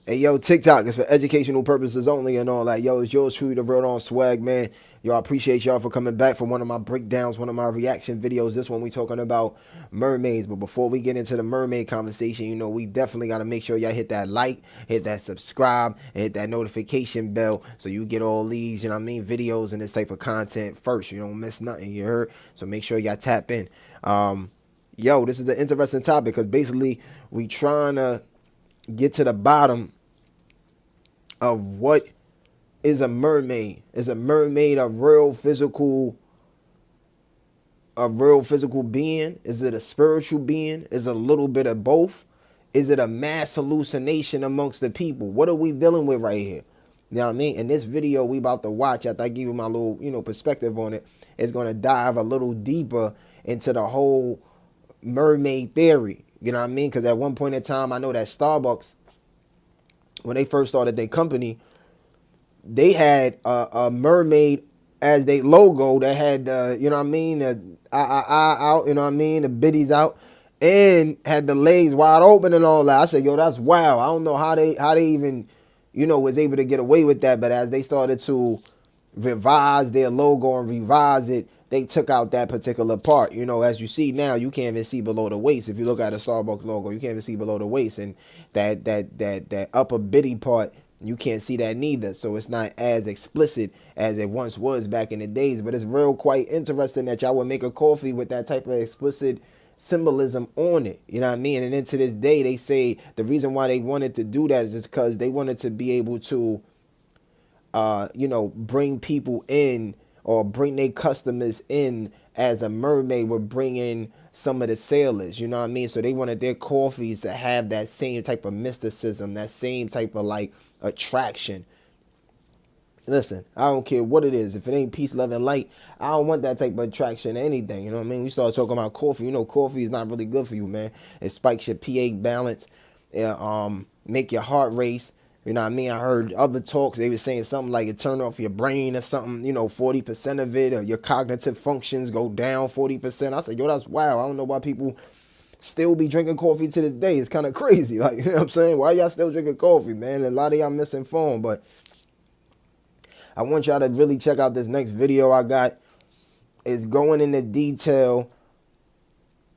Hey, yo, TikTok is for educational purposes only and all that. Yo, it's yours truly, the Real On Swag, man. Yo, I appreciate y'all for coming back for one of my breakdowns, one of my reaction videos. This one we talking about mermaids. But before we get into the mermaid conversation, you know, we definitely got to make sure y'all hit that like, hit that subscribe, and hit that notification bell so you get all these, you know what I mean, videos and this type of content first. You don't miss nothing, you heard? So make sure y'all tap in. Yo, this is an interesting topic because basically we trying to get to the bottom of what is a mermaid. Is a mermaid a real physical being? Is it a spiritual being? Is it a little bit of both? Is it a mass hallucination amongst the people? What are we dealing with right here? You know what I mean? In this video we about to watch, after I give you my little, perspective on it, it's gonna dive a little deeper into the whole mermaid theory. You know what I mean? Because at one point in time, I know that Starbucks, when they first started their company, they had a mermaid as their logo. That had you know what I mean, the eye out, you know what I mean, the biddies out, and had the legs wide open and all that. I said, yo, that's wow. I don't know how they even, was able to get away with that. But as they started to revise their logo and revise it, they took out that particular part. As you see now, you can't even see below the waist. If you look at a Starbucks logo, you can't even see below the waist, and that upper bitty part, you can't see that neither. So it's not as explicit as it once was back in the days. But it's real quite interesting that y'all would make a coffee with that type of explicit symbolism on it. You know what I mean? And then to this day, they say the reason why they wanted to do that is just because they wanted to be able to bring people in, or bring their customers in, as a mermaid would bring in some of the sailors, you know what I mean? So they wanted their coffees to have that same type of mysticism, that same type of like attraction. Listen, I don't care what it is. If it ain't peace, love, and light, I don't want that type of attraction to anything. You know what I mean? We start talking about coffee. Coffee is not really good for you, man. It spikes your pH balance. Make your heart race. You know what I mean? I heard other talks. They were saying something like it turn off your brain or something. 40% of it, or your cognitive functions go down 40%. I said, yo, that's wild. I don't know why people still be drinking coffee to this day. It's kind of crazy. Like, you know what I'm saying? Why y'all still drinking coffee, man? A lot of y'all misinformed, but I want y'all to really check out this next video I got. It's going into detail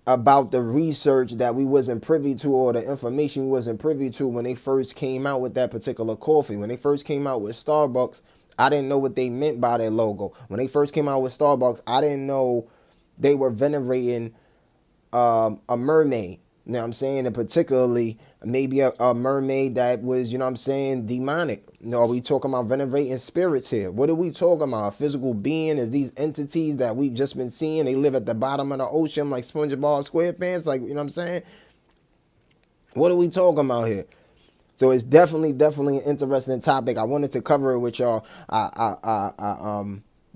about the research that we wasn't privy to, or the information we wasn't privy to when they first came out with that particular coffee. When they first came out with Starbucks, I didn't know what they meant by their logo. When they first came out with Starbucks, I didn't know they were venerating a mermaid. You know what I'm saying? And particularly maybe a mermaid that was, you know what I'm saying, demonic. Are we talking about venerating spirits here? What are we talking about? A physical being? Is these entities that we've just been seeing? They live at the bottom of the ocean like SpongeBob SquarePants? Like, you know what I'm saying? What are we talking about here? So it's definitely an interesting topic. I wanted to cover it with y'all. I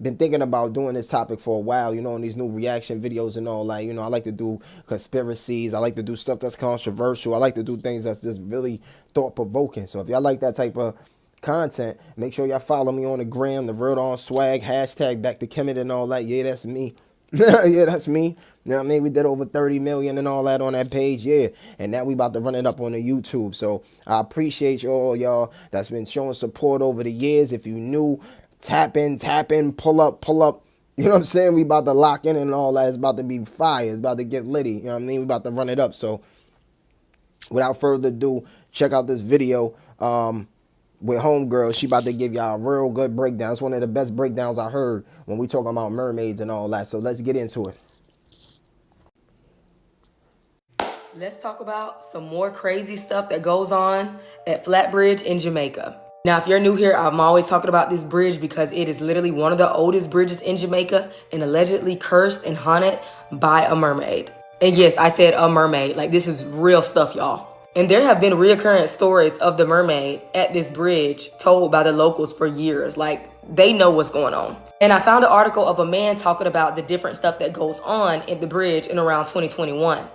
been thinking about doing this topic for a while, in these new reaction videos and all that. I like to do conspiracies. I like to do stuff that's controversial. I like to do things that's just really thought-provoking. So if y'all like that type of content, make sure y'all follow me on the gram, the Real On Swag, hashtag back to Kemet and all that. Yeah, that's me. Yeah, that's me. You know what I mean? We did over 30 million and all that on that page, yeah. And now we about to run it up on the YouTube. So I appreciate y'all that's been showing support over the years. If you new, tap in, pull up. You know what I'm saying? We about to lock in and all that. It's about to be fire. It's about to get litty. You know what I mean? We about to run it up. So without further ado, check out this video with Homegirl. She about to give y'all a real good breakdown. It's one of the best breakdowns I heard when we talking about mermaids and all that. So let's get into it. Let's talk about some more crazy stuff that goes on at Flatbridge in Jamaica. Now, if you're new here, I'm always talking about this bridge because it is literally one of the oldest bridges in Jamaica and allegedly cursed and haunted by a mermaid. And yes, I said a mermaid. Like, this is real stuff, y'all. And there have been reoccurring stories of the mermaid at this bridge told by the locals for years. Like, they know what's going on. And I found an article of a man talking about the different stuff that goes on at the bridge in around 2021.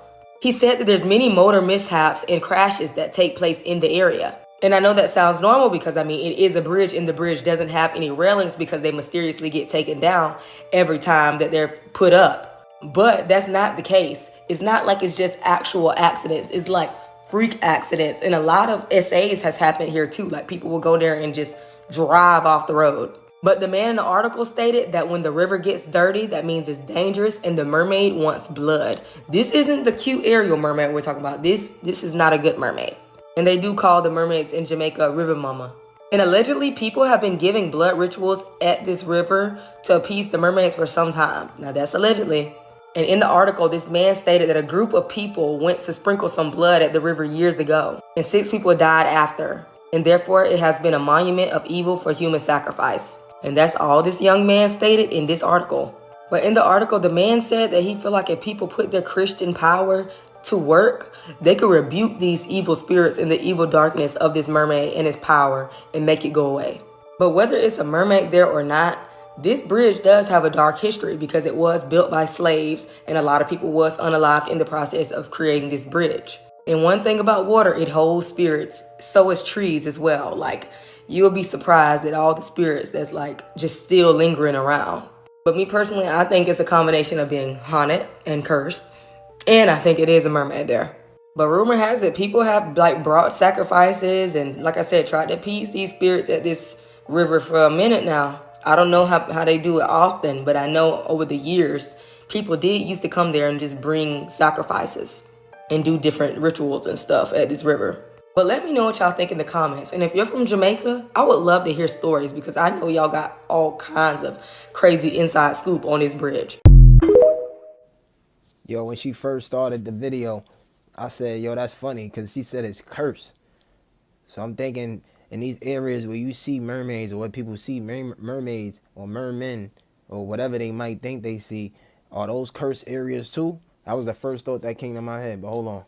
He said that there's many motor mishaps and crashes that take place in the area. And I know that sounds normal because, it is a bridge and the bridge doesn't have any railings because they mysteriously get taken down every time that they're put up. But that's not the case. It's not like it's just actual accidents. It's like freak accidents, and a lot of SAs has happened here too. Like people will go there and just drive off the road. But the man in the article stated that when the river gets dirty, that means it's dangerous and the mermaid wants blood. This isn't the cute Ariel mermaid we're talking about. This is not a good mermaid. And they do call the mermaids in Jamaica river mama. And allegedly, people have been giving blood rituals at this river to appease the mermaids for some time. Now that's allegedly. And in the article, this man stated that a group of people went to sprinkle some blood at the river years ago, and 6 people died after. And therefore, it has been a monument of evil for human sacrifice. And that's all this young man stated in this article. But in the article, the man said that he feel like if people put their Christian power to work, they could rebuke these evil spirits and the evil darkness of this mermaid and its power and make it go away. But whether it's a mermaid there or not, this bridge does have a dark history because it was built by slaves and a lot of people was unalived in the process of creating this bridge. And one thing about water, it holds spirits. So is trees as well. Like, you'll be surprised at all the spirits that's like just still lingering around. But me personally, I think it's a combination of being haunted and cursed. And I think it is a mermaid there. But rumor has it, people have like brought sacrifices and, like I said, tried to appease these spirits at this river for a minute now. I don't know how they do it often, but I know over the years, people used to come there and just bring sacrifices and do different rituals and stuff at this river. But let me know what y'all think in the comments. And if you're from Jamaica, I would love to hear stories because I know y'all got all kinds of crazy inside scoop on this bridge. Yo, when she first started the video, I said, yo, that's funny because she said it's cursed. So I'm thinking in these areas where you see mermaids or what people see mermaids or mermen or whatever they might think they see, are those cursed areas too? That was the first thought that came to my head, but hold on.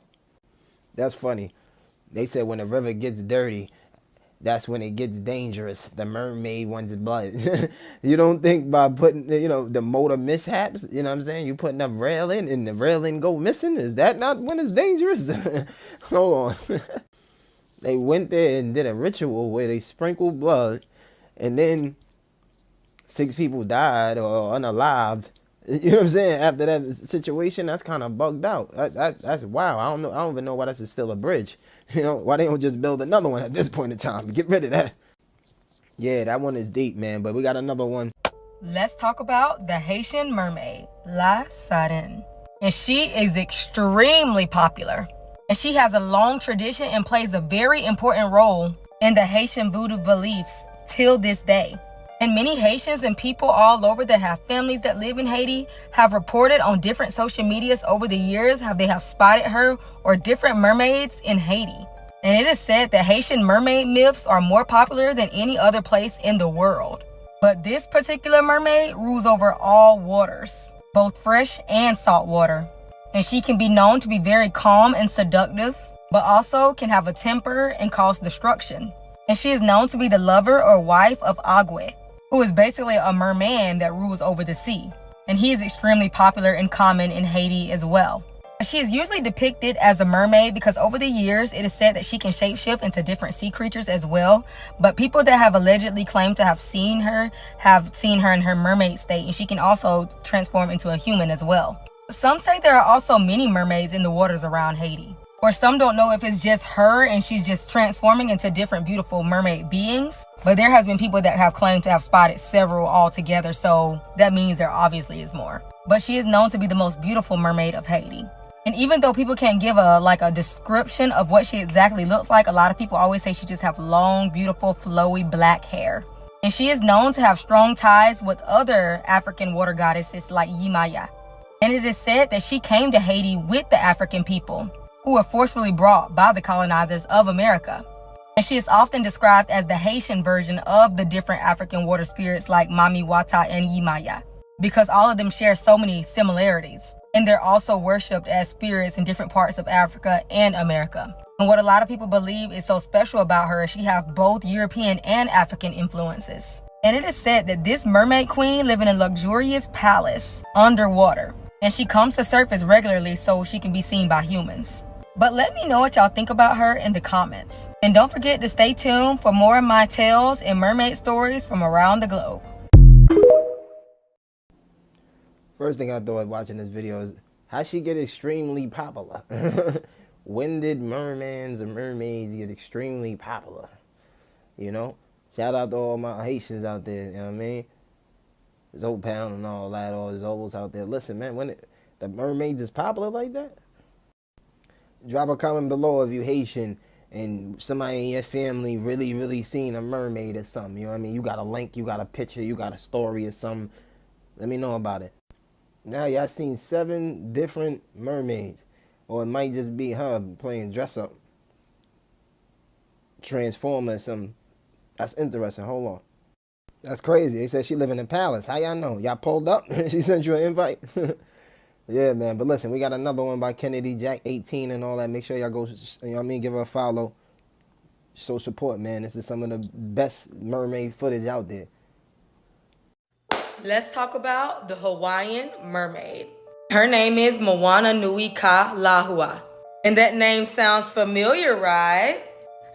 That's funny. They said when the river gets dirty, that's when it gets dangerous. The mermaid wants blood. You don't think by putting, the motor mishaps, you know what I'm saying? You putting up railing and the railing go missing? Is that not when it's dangerous? Hold on. They went there and did a ritual where they sprinkled blood and then 6 people died or unalived. You know what I'm saying? After that situation, that's kind of bugged out. That's wow. I don't even know why that's still a bridge. Why they don't just build another one at this point in time? Get rid of that. Yeah, that one is deep, man. But we got another one. Let's talk about the Haitian mermaid, La Sardine. And she is extremely popular. And she has a long tradition and plays a very important role in the Haitian voodoo beliefs till this day. And many Haitians and people all over that have families that live in Haiti have reported on different social medias over the years how they have spotted her or different mermaids in Haiti. And it is said that Haitian mermaid myths are more popular than any other place in the world. But this particular mermaid rules over all waters, both fresh and salt water. And she can be known to be very calm and seductive, but also can have a temper and cause destruction. And she is known to be the lover or wife of Agwe, who is basically a merman that rules over the sea. And he is extremely popular and common in Haiti as well. She is usually depicted as a mermaid because over the years, it is said that she can shapeshift into different sea creatures as well. But people that have allegedly claimed to have seen her in her mermaid state, and she can also transform into a human as well. Some say there are also many mermaids in the waters around Haiti. Or some don't know if it's just her and she's just transforming into different beautiful mermaid beings. But there has been people that have claimed to have spotted several altogether, so that means there obviously is more. But she is known to be the most beautiful mermaid of Haiti. And even though people can't give a description of what she exactly looks like, a lot of people always say she just have long, beautiful, flowy black hair. And she is known to have strong ties with other African water goddesses like Yimaya. And it is said that she came to Haiti with the African people, who were forcefully brought by the colonizers of America. And she is often described as the Haitian version of the different African water spirits like Mami Wata and Yimaya, because all of them share so many similarities. And they're also worshipped as spirits in different parts of Africa and America. And what a lot of people believe is so special about her is she has both European and African influences. And it is said that this mermaid queen lives in a luxurious palace underwater. And she comes to surface regularly so she can be seen by humans. But let me know what y'all think about her in the comments. And don't forget to stay tuned for more of my tales and mermaid stories from around the globe. First thing I thought watching this video is, how she get extremely popular? when did mermans and mermaids get extremely popular? You know, shout out to all my Haitians out there. You know what I mean? Zoe Pound and all that, all these ovals out there. Listen, man, the mermaids is popular like that, drop a comment below if you Haitian and somebody in your family really, really seen a mermaid or something. You know what I mean? You got a link, you got a picture, you got a story or something. Let me know about it. Now y'all seen 7 different mermaids. Or it might just be her playing dress up. Transformer or something. That's interesting. Hold on. That's crazy. They said she live in a palace. How y'all know? Y'all pulled up? She sent you an invite? Yeah, man. But listen, we got another one by Kennedy Jack 18 and all that. Make sure y'all go, you know what I mean? Give her a follow. Show support, man. This is some of the best mermaid footage out there. Let's talk about the Hawaiian mermaid. Her name is Moana Nui Ka Lahua. And that name sounds familiar, right?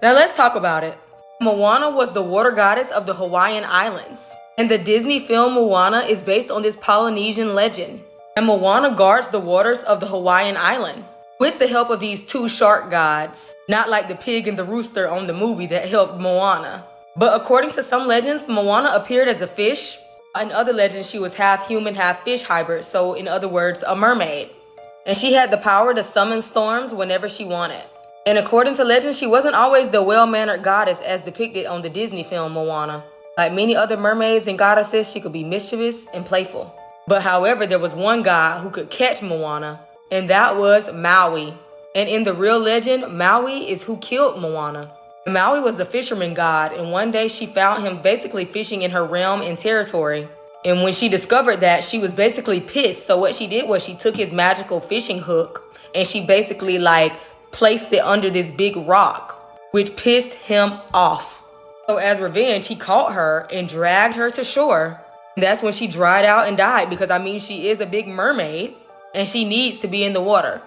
Now let's talk about it. Moana was the water goddess of the Hawaiian Islands. And the Disney film Moana is based on this Polynesian legend. And Moana guards the waters of the Hawaiian island with the help of these 2 shark gods. Not like the pig and the rooster on the movie that helped Moana. But according to some legends, Moana appeared as a fish. In other legends, she was half human, half fish hybrid, so in other words, a mermaid. And she had the power to summon storms whenever she wanted. And according to legend, she wasn't always the well-mannered goddess as depicted on the Disney film Moana. Like many other mermaids and goddesses, she could be mischievous and playful. But however, there was one god who could catch Moana, and that was Maui. And in the real legend, Maui is who killed Moana. Maui was the fisherman god, and one day she found him basically fishing in her realm and territory. And when she discovered that, she was basically pissed. So what she did was she took his magical fishing hook and she basically placed it under this big rock, which pissed him off. So as revenge, he caught her and dragged her to shore. That's when she dried out and died because she is a big mermaid and she needs to be in the water.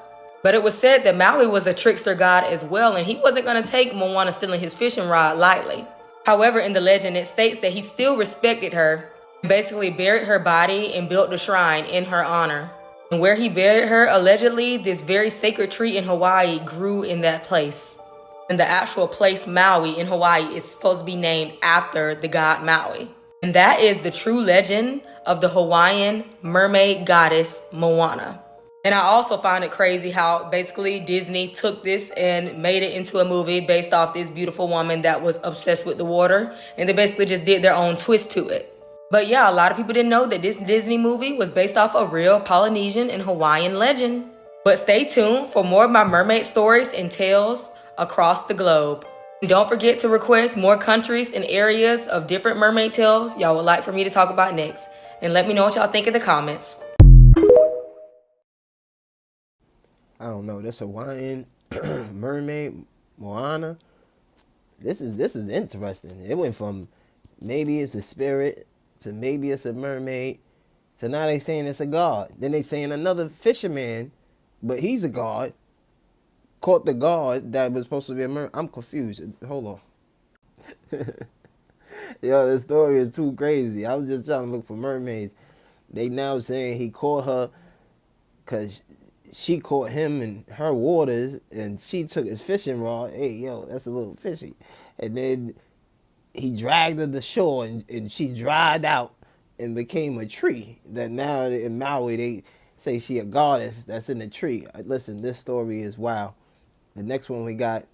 But it was said that Maui was a trickster god as well, and he wasn't going to take Moana stealing his fishing rod lightly. However, in the legend, it states that he still respected her, basically buried her body and built a shrine in her honor. And where he buried her, allegedly, this very sacred tree in Hawaii grew in that place. And the actual place Maui in Hawaii is supposed to be named after the god Maui. And that is the true legend of the Hawaiian mermaid goddess Moana. And I also find it crazy how basically Disney took this and made it into a movie based off this beautiful woman that was obsessed with the water. And they basically just did their own twist to it. But yeah, a lot of people didn't know that this Disney movie was based off a real Polynesian and Hawaiian legend. But stay tuned for more of my mermaid stories and tales across the globe. And don't forget to request more countries and areas of different mermaid tales y'all would like for me to talk about next. And let me know what y'all think in the comments. I don't know. This Hawaiian mermaid Moana. This is interesting. It went from maybe it's a spirit to maybe it's a mermaid. So now they saying it's a god. Then they saying another fisherman, but he's a god, caught the god that was supposed to be a mermaid. I'm confused. Hold on. Yo, this story is too crazy. I was just trying to look for mermaids. They now saying he caught her because she caught him in her waters and she took his fishing rod. Hey, yo, that's a little fishy. And then he dragged her to shore and she dried out and became a tree. That now in Maui, they say she a goddess that's in the tree. Listen, this story is wild. The next one we got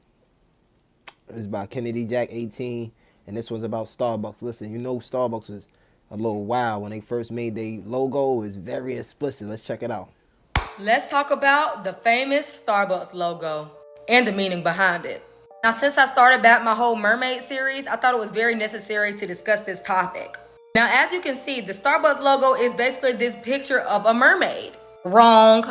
is by Kennedy Jack 18. And this one's about Starbucks. Listen, you know Starbucks was a little wild when they first made their logo. It was very explicit. Let's check it out. Let's talk about the famous Starbucks logo and the meaning behind it. Now, since I started back my whole mermaid series, I thought it was very necessary to discuss this topic. Now, as you can see, the Starbucks logo is basically this picture of a mermaid. Wrong.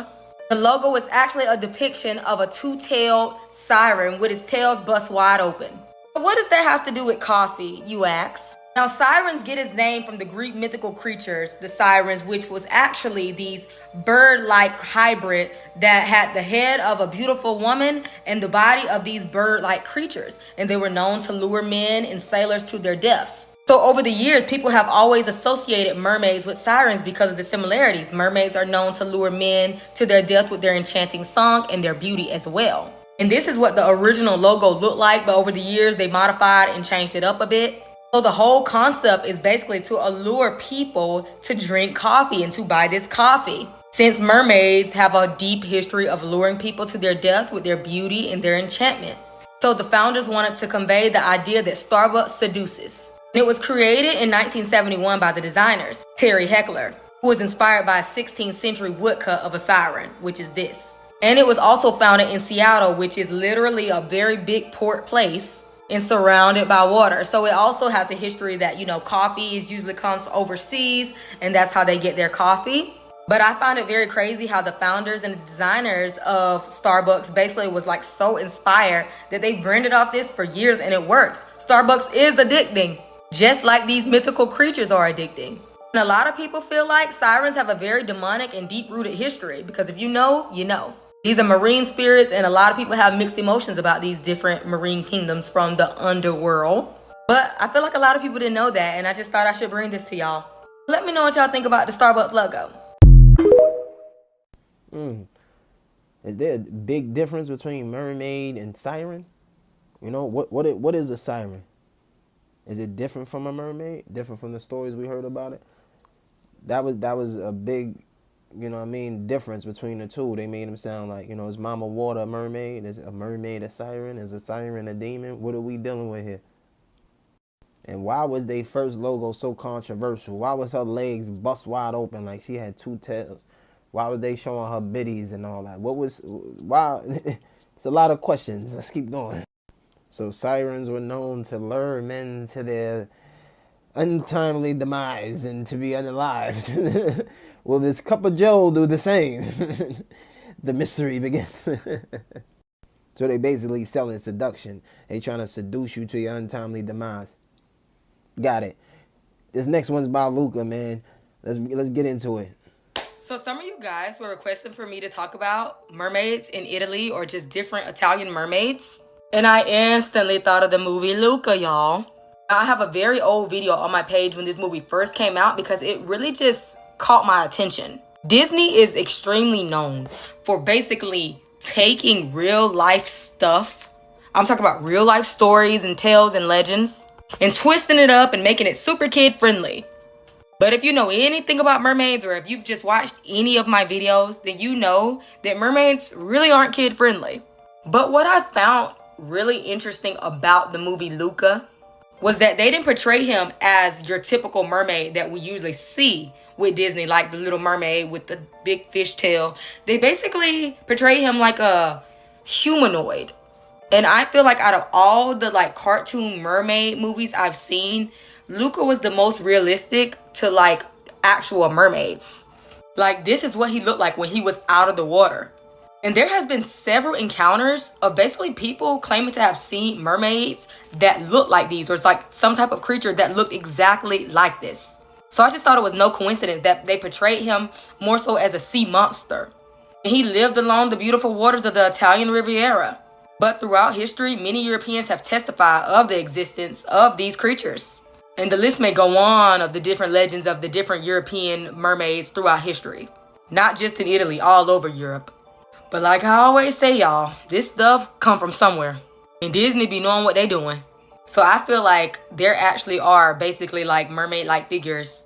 The logo is actually a depiction of a 2-tailed siren with its tails bust wide open. What does that have to do with coffee, you ask? Now, sirens get its name from the Greek mythical creatures, the sirens, which was actually these bird-like hybrid that had the head of a beautiful woman and the body of these bird-like creatures. And they were known to lure men and sailors to their deaths. So over the years, people have always associated mermaids with sirens because of the similarities. Mermaids are known to lure men to their death with their enchanting song and their beauty as well. And this is what the original logo looked like, but over the years they modified and changed it up a bit. So the whole concept is basically to allure people to drink coffee and to buy this coffee. Since mermaids have a deep history of luring people to their death with their beauty and their enchantment. So the founders wanted to convey the idea that Starbucks seduces. And it was created in 1971 by the designers, Terry Heckler, who was inspired by a 16th century woodcut of a siren, which is this. And it was also founded in Seattle, which is literally a very big port place and surrounded by water. So it also has a history that, coffee is usually comes overseas and that's how they get their coffee. But I find it very crazy how the founders and the designers of Starbucks basically was like so inspired that they branded off this for years and it works. Starbucks is addicting, just like these mythical creatures are addicting. And a lot of people feel like sirens have a very demonic and deep-rooted history because if you know, you know. These are marine spirits, and a lot of people have mixed emotions about these different marine kingdoms from the underworld. But I feel like a lot of people didn't know that, and I just thought I should bring this to y'all. Let me know what y'all think about the Starbucks logo. Is there a big difference between mermaid and siren? What is a siren? Is it different from a mermaid? Different from the stories we heard about it? That was a big, difference between the two. They made them sound like, is Mama Water a mermaid? Is a mermaid a siren? Is a siren a demon? What are we dealing with here? And why was their first logo so controversial? Why was her legs bust wide open like she had two tails? Why were they showing her biddies and all that? Why? It's a lot of questions. Let's keep going. So sirens were known to lure men to their untimely demise and to be unalived. Will this cup of Joe do the same? The mystery begins. So they basically selling seduction. They trying to seduce you to your untimely demise. Got it. This next one's by Luca, man. Let's get into it. So some of you guys were requesting for me to talk about mermaids in Italy or just different Italian mermaids. And I instantly thought of the movie Luca, y'all. I have a very old video on my page when this movie first came out because it really just caught my attention. Disney is extremely known for basically taking real life stuff. I'm talking about real life stories and tales and legends and twisting it up and making it super kid friendly. But if you know anything about mermaids or if you've just watched any of my videos, then you know that mermaids really aren't kid friendly. But what I found really interesting about the movie Luca was that they didn't portray him as your typical mermaid that we usually see with Disney, like the Little Mermaid with the big fish tail. They basically portray him like a humanoid. And I feel like out of all the like cartoon mermaid movies I've seen, Luca was the most realistic to like actual mermaids. Like this is what he looked like when he was out of the water. And there has been several encounters of basically people claiming to have seen mermaids that look like these, or it's like some type of creature that looked exactly like this. So I just thought it was no coincidence that they portrayed him more so as a sea monster. And he lived along the beautiful waters of the Italian Riviera. But throughout history, many Europeans have testified of the existence of these creatures. And the list may go on of the different legends of the different European mermaids throughout history. Not just in Italy, all over Europe. But like I always say, y'all, this stuff come from somewhere. And Disney be knowing what they doing. So I feel like there actually are basically like mermaid-like figures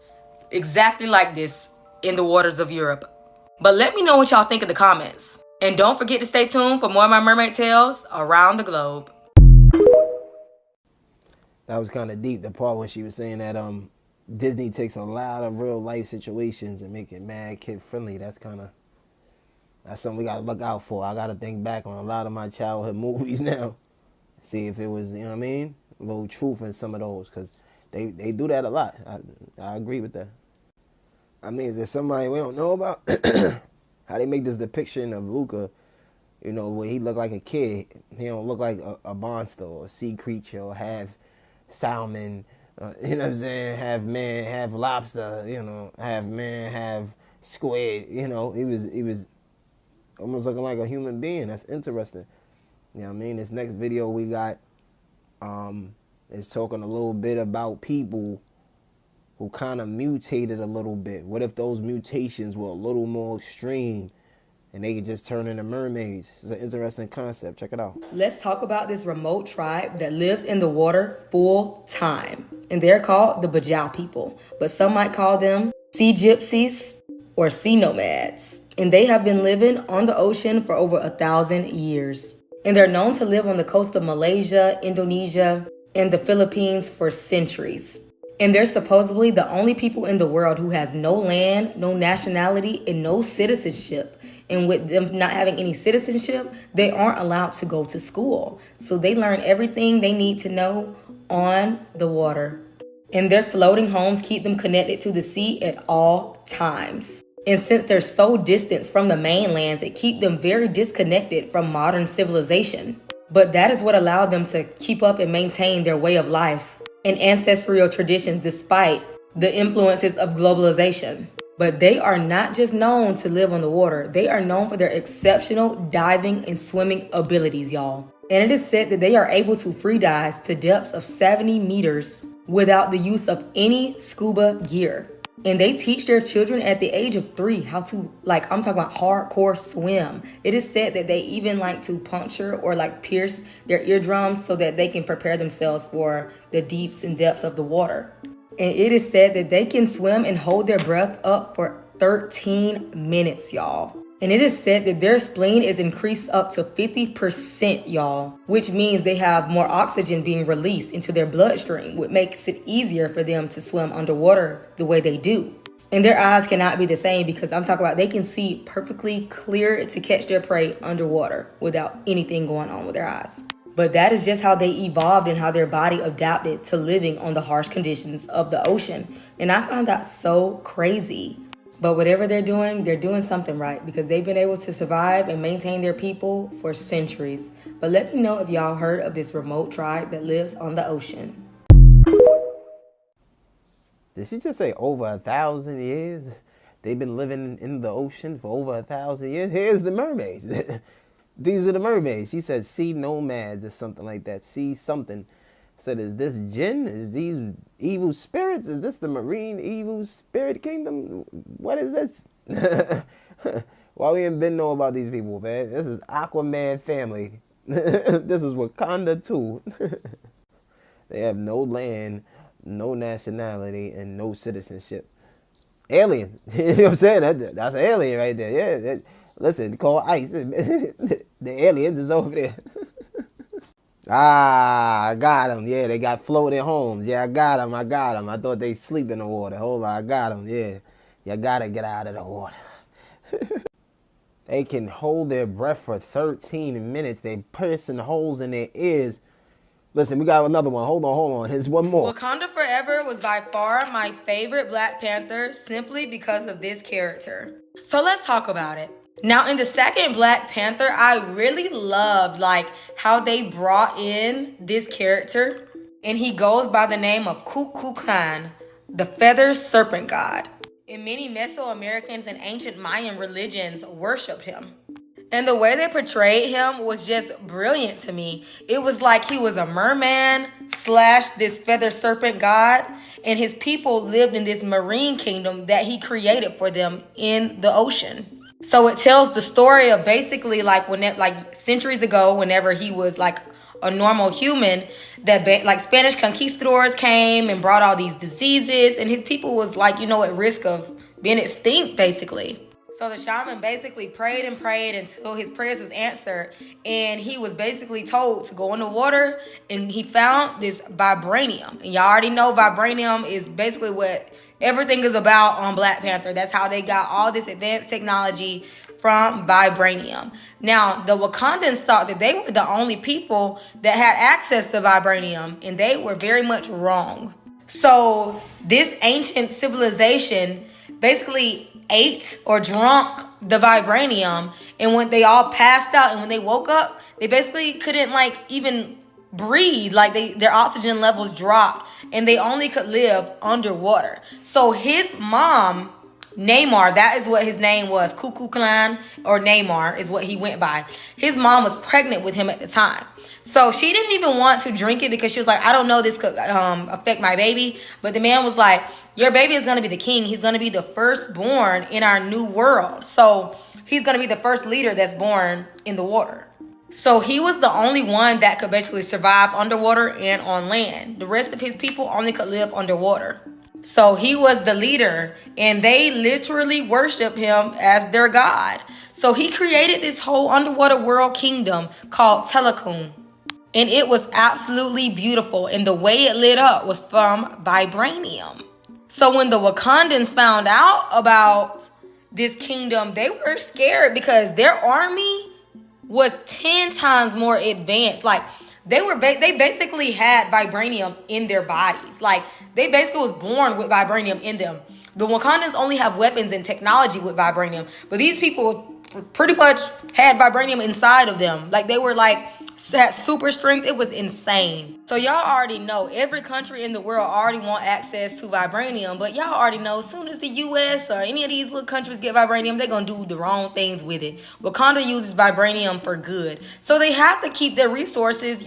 exactly like this in the waters of Europe. But let me know what y'all think in the comments. And don't forget to stay tuned for more of my mermaid tales around the globe. That was kind of deep, the part when she was saying that Disney takes a lot of real life situations and make it mad kid friendly. That's something we gotta look out for. I gotta think back on a lot of my childhood movies now. See if it was, a little truth in some of those, because they do that a lot. I agree with that. I mean, is there somebody we don't know about? How they make this depiction of Luca, where he look like a kid. He don't look like a monster or a sea creature or half salmon, you know what I'm saying? Half man, half lobster, half man, half squid. He was almost looking like a human being. That's interesting. You know what I mean? This next video we got is talking a little bit about people who kind of mutated a little bit. What if those mutations were a little more extreme and they can just turn into mermaids. It's an interesting concept. Check it out. Let's talk about this remote tribe that lives in the water full time. And they're called the Bajau people, but some might call them sea gypsies or sea nomads. And they have been living on the ocean for over 1,000 years. And they're known to live on the coast of Malaysia, Indonesia, and the Philippines for centuries. And they're supposedly the only people in the world who has no land, no nationality, and no citizenship. And with them not having any citizenship, they aren't allowed to go to school. So they learn everything they need to know on the water. And their floating homes keep them connected to the sea at all times. And since they're so distant from the mainlands, it keeps them very disconnected from modern civilization. But that is what allowed them to keep up and maintain their way of life and ancestral traditions despite the influences of globalization. But they are not just known to live on the water. They are known for their exceptional diving and swimming abilities, y'all. And it is said that they are able to free dive to depths of 70 meters without the use of any scuba gear. And they teach their children at the age of 3 how to, I'm talking about hardcore swim. It is said that they even like to puncture or pierce their eardrums so that they can prepare themselves for the deeps and depths of the water. And it is said that they can swim and hold their breath up for 13 minutes, y'all. And it is said that their spleen is increased up to 50%, y'all, which means they have more oxygen being released into their bloodstream, which makes it easier for them to swim underwater the way they do. And their eyes cannot be the same because I'm talking about they can see perfectly clear to catch their prey underwater without anything going on with their eyes. But that is just how they evolved and how their body adapted to living on the harsh conditions of the ocean. And I found that so crazy. But whatever they're doing something right because they've been able to survive and maintain their people for centuries. But let me know if y'all heard of this remote tribe that lives on the ocean. Did she just say over 1,000 years? They've been living in the ocean for over 1,000 years. Here's the mermaids. These are the mermaids. She said sea nomads or something like that. Sea something. Said, is this jinn? Is these evil spirits? Is this the marine evil spirit kingdom? What is this? Why we ain't been know about these people, man? This is Aquaman family. This is Wakanda too. They have no land, no nationality, and no citizenship. Aliens. You know what I'm saying? That's an alien right there. Yeah. Listen, call ICE. The aliens is over there. I got them. Yeah, they got floating homes. Yeah, I got them. I thought they sleep in the water. Hold on, I got them. Yeah, you gotta get out of the water. They can hold their breath for 13 minutes. They piercing holes in their ears. Listen, we got another one. Hold on. Here's one more. Wakanda Forever was by far my favorite Black Panther simply because of this character. So let's talk about it. Now, in the second Black Panther, I really loved how they brought in this character, and he goes by the name of Kukulkan, the feather serpent god. And many Mesoamericans and ancient Mayan religions worshipped him. And the way they portrayed him was just brilliant to me. It was like he was a merman / this feather serpent god, and his people lived in this marine kingdom that he created for them in the ocean. So it tells the story of basically centuries ago, whenever he was a normal human, that Spanish conquistadors came and brought all these diseases, and his people was at risk of being extinct basically. So the shaman basically prayed until his prayers was answered, and he was basically told to go in the water, and he found this vibranium. And y'all already know vibranium is basically what everything is about on Black Panther. That's how they got all this advanced technology from vibranium. Now, the Wakandans thought that they were the only people that had access to vibranium, and they were very much wrong. So this ancient civilization basically ate or drunk the vibranium, and when they all passed out and when they woke up, they basically couldn't even breathe. Their oxygen levels dropped, and they only could live underwater. So his mom, Neymar, that is what his name was, Kukulkan, or Neymar is what he went by. His mom was pregnant with him at the time. So she didn't even want to drink it because she was like, I don't know, this could affect my baby. But the man was like, your baby is going to be the king. He's going to be the firstborn in our new world. So he's going to be the first leader that's born in the water. So he was the only one that could basically survive underwater and on land. The rest of his people only could live underwater. So he was the leader, and they literally worship him as their god. So he created this whole underwater world kingdom called Telecom. And it was absolutely beautiful. And the way it lit up was from vibranium. So when the Wakandans found out about this kingdom, they were scared because their army was 10 times more advanced. Like they basically had vibranium in their bodies. Like they basically was born with vibranium in them. The Wakandans only have weapons and technology with vibranium, but these people pretty much had vibranium inside of them. Like they were like had super strength. It was insane. So y'all already know every country in the world already want access to vibranium, but y'all already know as soon as the US or any of these little countries get vibranium, they're gonna do the wrong things with it. Wakanda uses vibranium for good. So they have to keep their resources,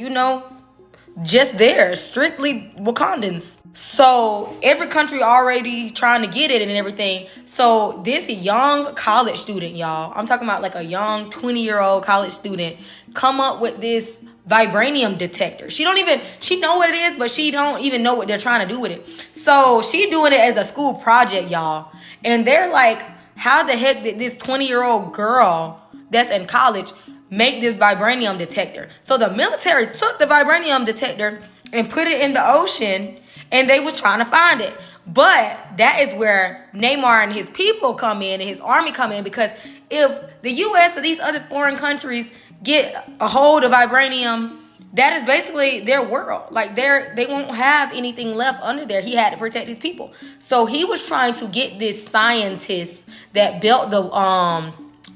just there, strictly Wakandans. So every country already trying to get it and everything. So this young college student, y'all, I'm talking about like a young 20-year-old college student, come up with this vibranium detector. She know what it is, but she don't even know what they're trying to do with it. So she doing it as a school project, y'all. And they're like, how the heck did this 20-year-old girl that's in college make this vibranium detector? So the military took the vibranium detector and put it in the ocean, and they was trying to find it. But that is where Neymar and his people come in and his army come in, because if the US or these other foreign countries get a hold of vibranium, that is basically their world. Like they won't have anything left under there. He had to protect his people. So he was trying to get this scientist that built the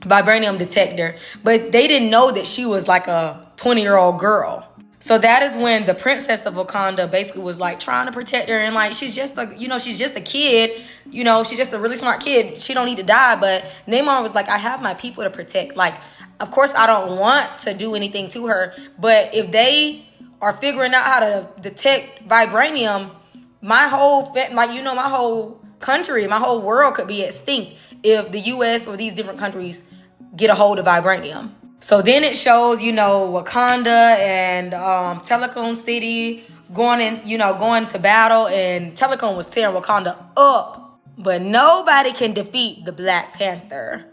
vibranium detector, but they didn't know that she was like a 20-year-old girl. So that is when the princess of Wakanda basically was like trying to protect her, and like she's just a kid, she's just a really smart kid. She don't need to die. But Neymar was like, I have my people to protect. Like, of course I don't want to do anything to her, but if they are figuring out how to detect vibranium, my whole country, my whole world could be extinct if the US or these different countries get a hold of vibranium. So then it shows, Wakanda and Telecom City going to battle, and Telecom was tearing Wakanda up. But nobody can defeat the Black Panther.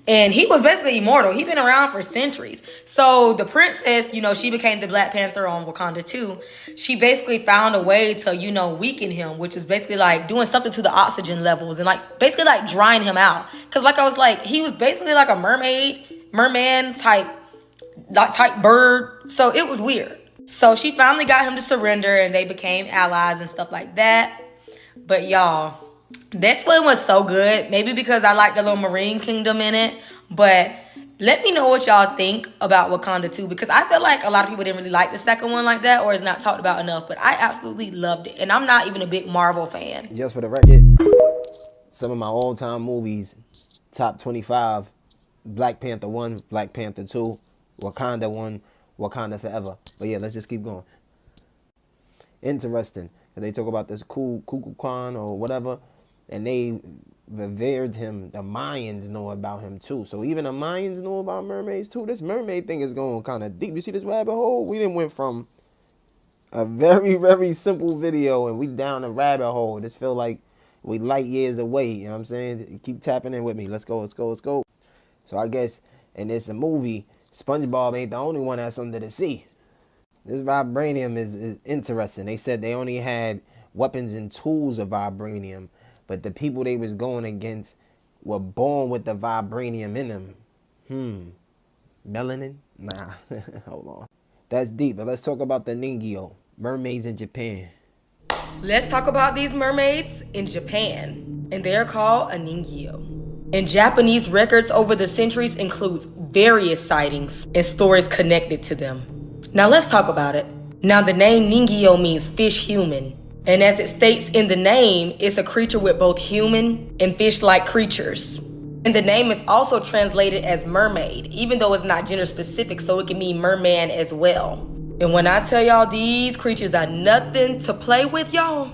And he was basically immortal. He's been around for centuries. So the princess, she became the Black Panther on Wakanda too. She basically found a way to, weaken him, which is basically like doing something to the oxygen levels and like basically like drying him out. Because like I was like, he was basically like a merman type bird. So it was weird. So she finally got him to surrender, and they became allies and stuff like that. But y'all, this one was so good. Maybe because I like the little marine kingdom in it. But let me know what y'all think about Wakanda 2, because I feel like a lot of people didn't really like the second one like that, or it's not talked about enough. But I absolutely loved it. And I'm not even a big Marvel fan. Just for the record, some of my all-time movies, top 25, Black Panther 1, Black Panther 2, Wakanda 1, Wakanda Forever. But yeah, let's just keep going. Interesting. They talk about this Kukulkan Khan or whatever, and they revered him. The Mayans know about him too. So even the Mayans know about mermaids too. This mermaid thing is going kind of deep. You see this rabbit hole? We didn't went from a very, very simple video and we down a rabbit hole. This feel like we light years away. You know what I'm saying? Keep tapping in with me. Let's go. So I guess in this movie, SpongeBob ain't the only one that's under the sea. This vibranium is interesting. They said they only had weapons and tools of vibranium, but the people they was going against were born with the vibranium in them. Melanin? Nah, hold on. That's deep, but let's talk about the Ningyo, mermaids in Japan. Let's talk about these mermaids in Japan, and they're called a Ningyo. And Japanese records over the centuries includes various sightings and stories connected to them. Now let's talk about it. Now the name Ningyo means fish human. And as it states in the name, it's a creature with both human and fish-like creatures. And the name is also translated as mermaid, even though it's not gender specific, so it can mean merman as well. And when I tell y'all these creatures are nothing to play with, y'all,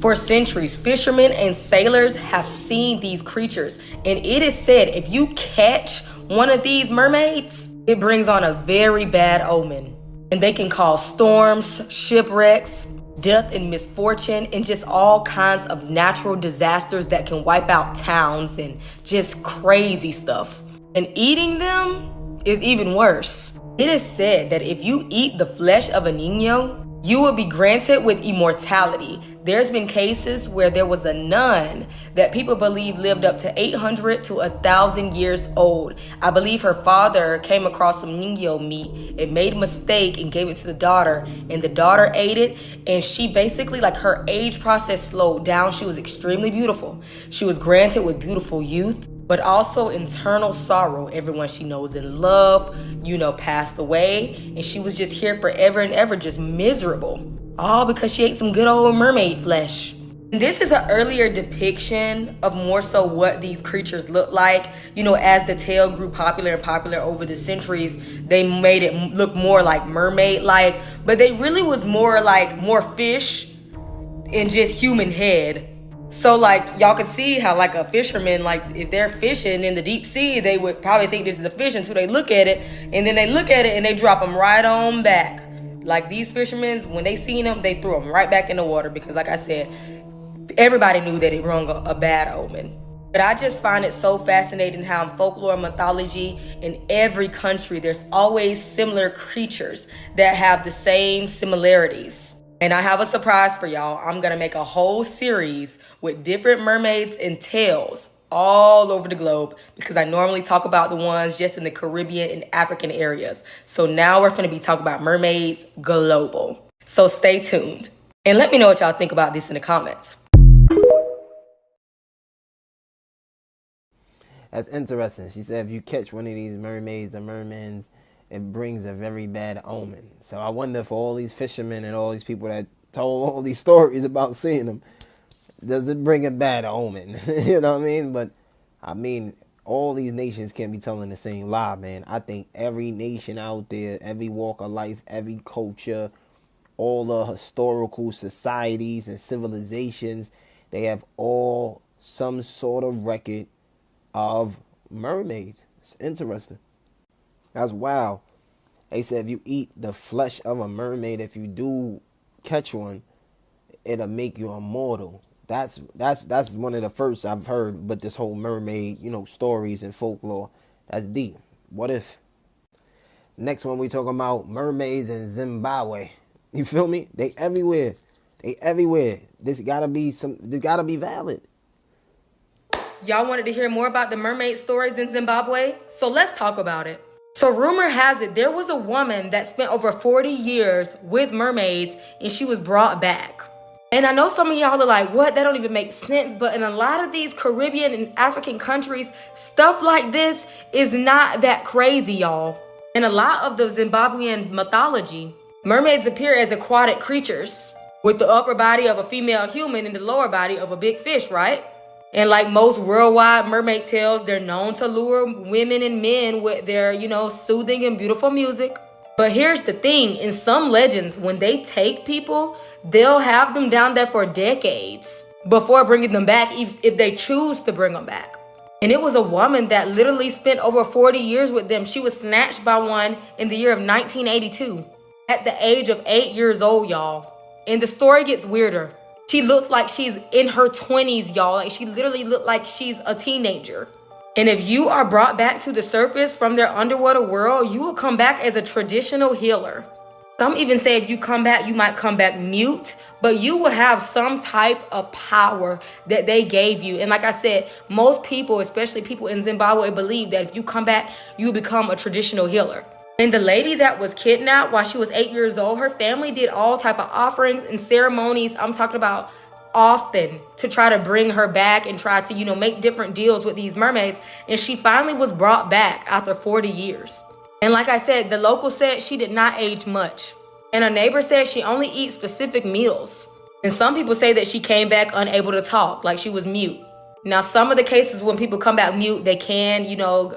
For centuries, fishermen and sailors have seen these creatures, and it is said if you catch one of these mermaids, it brings on a very bad omen. And they can cause storms, shipwrecks, death and misfortune, and just all kinds of natural disasters that can wipe out towns and just crazy stuff. And eating them is even worse. It is said that if you eat the flesh of a niño, you will be granted with immortality. There's been cases where there was a nun that people believe lived up to 800 to 1,000 years old. I believe her father came across some niño meat and made a mistake and gave it to the daughter, and the daughter ate it, and she basically, like, her age process slowed down. She was extremely beautiful. She was granted with beautiful youth, but also internal sorrow. Everyone she knows and love, passed away, and she was just here forever and ever, just miserable. All because she ate some good old mermaid flesh. And this is an earlier depiction of more so what these creatures look like. As the tale grew popular and popular over the centuries, they made it look more like mermaid-like, but they really was more fish and just human head. So y'all could see how a fisherman, if they're fishing in the deep sea, they would probably think this is a fish until they look at it, and then they look at it and they drop them right on back. Like these fishermen, when they seen them, they threw them right back in the water because, like I said, everybody knew that it rung a bad omen. But I just find it so fascinating how in folklore and mythology, in every country, there's always similar creatures that have the same similarities. And I have a surprise for y'all. I'm gonna make a whole series with different mermaids and tales all over the globe because I normally talk about the ones just in the Caribbean and African areas. So now we're gonna be talking about mermaids global. So stay tuned. And let me know what y'all think about this in the comments. That's interesting. She said if you catch one of these mermaids or mermens, it brings a very bad omen. So I wonder if all these fishermen and all these people that told all these stories about seeing them, does it bring a bad omen? You know what I mean? But I mean, all these nations can't be telling the same lie, man. I think every nation out there, every walk of life, every culture, all the historical societies and civilizations, they have all some sort of record of mermaids. It's interesting. That's wild. They said if you eat the flesh of a mermaid, if you do catch one, it'll make you immortal. That's one of the first I've heard, but this whole mermaid, stories and folklore, that's deep. What if? Next one we talking about mermaids in Zimbabwe. You feel me? They everywhere. They everywhere. This gotta be valid. Y'all wanted to hear more about the mermaid stories in Zimbabwe? So let's talk about it. So rumor has it there was a woman that spent over 40 years with mermaids and she was brought back. And I know some of y'all are like, what? That don't even make sense. But in a lot of these Caribbean and African countries, stuff like this is not that crazy, y'all. In a lot of the Zimbabwean mythology, mermaids appear as aquatic creatures with the upper body of a female human and the lower body of a big fish, right? And like most worldwide mermaid tales, they're known to lure women and men with their, soothing and beautiful music. But here's the thing, in some legends, when they take people, they'll have them down there for decades before bringing them back, if they choose to bring them back. And it was a woman that literally spent over 40 years with them. She was snatched by one in the year of 1982 at the age of 8 years old, y'all. And the story gets weirder. She looks like she's in her 20s, y'all. Like she literally looked like she's a teenager. And if you are brought back to the surface from their underwater world, you will come back as a traditional healer. Some even say if you come back, you might come back mute, but you will have some type of power that they gave you. And like I said, most people, especially people in Zimbabwe, believe that if you come back, you become a traditional healer. And the lady that was kidnapped while she was 8 years old, her family did all type of offerings and ceremonies, I'm talking about often, to try to bring her back and try to, make different deals with these mermaids. And she finally was brought back after 40 years. And like I said, the local said she did not age much. And a neighbor said she only eats specific meals. And some people say that she came back unable to talk, like she was mute. Now, some of the cases when people come back mute, they can,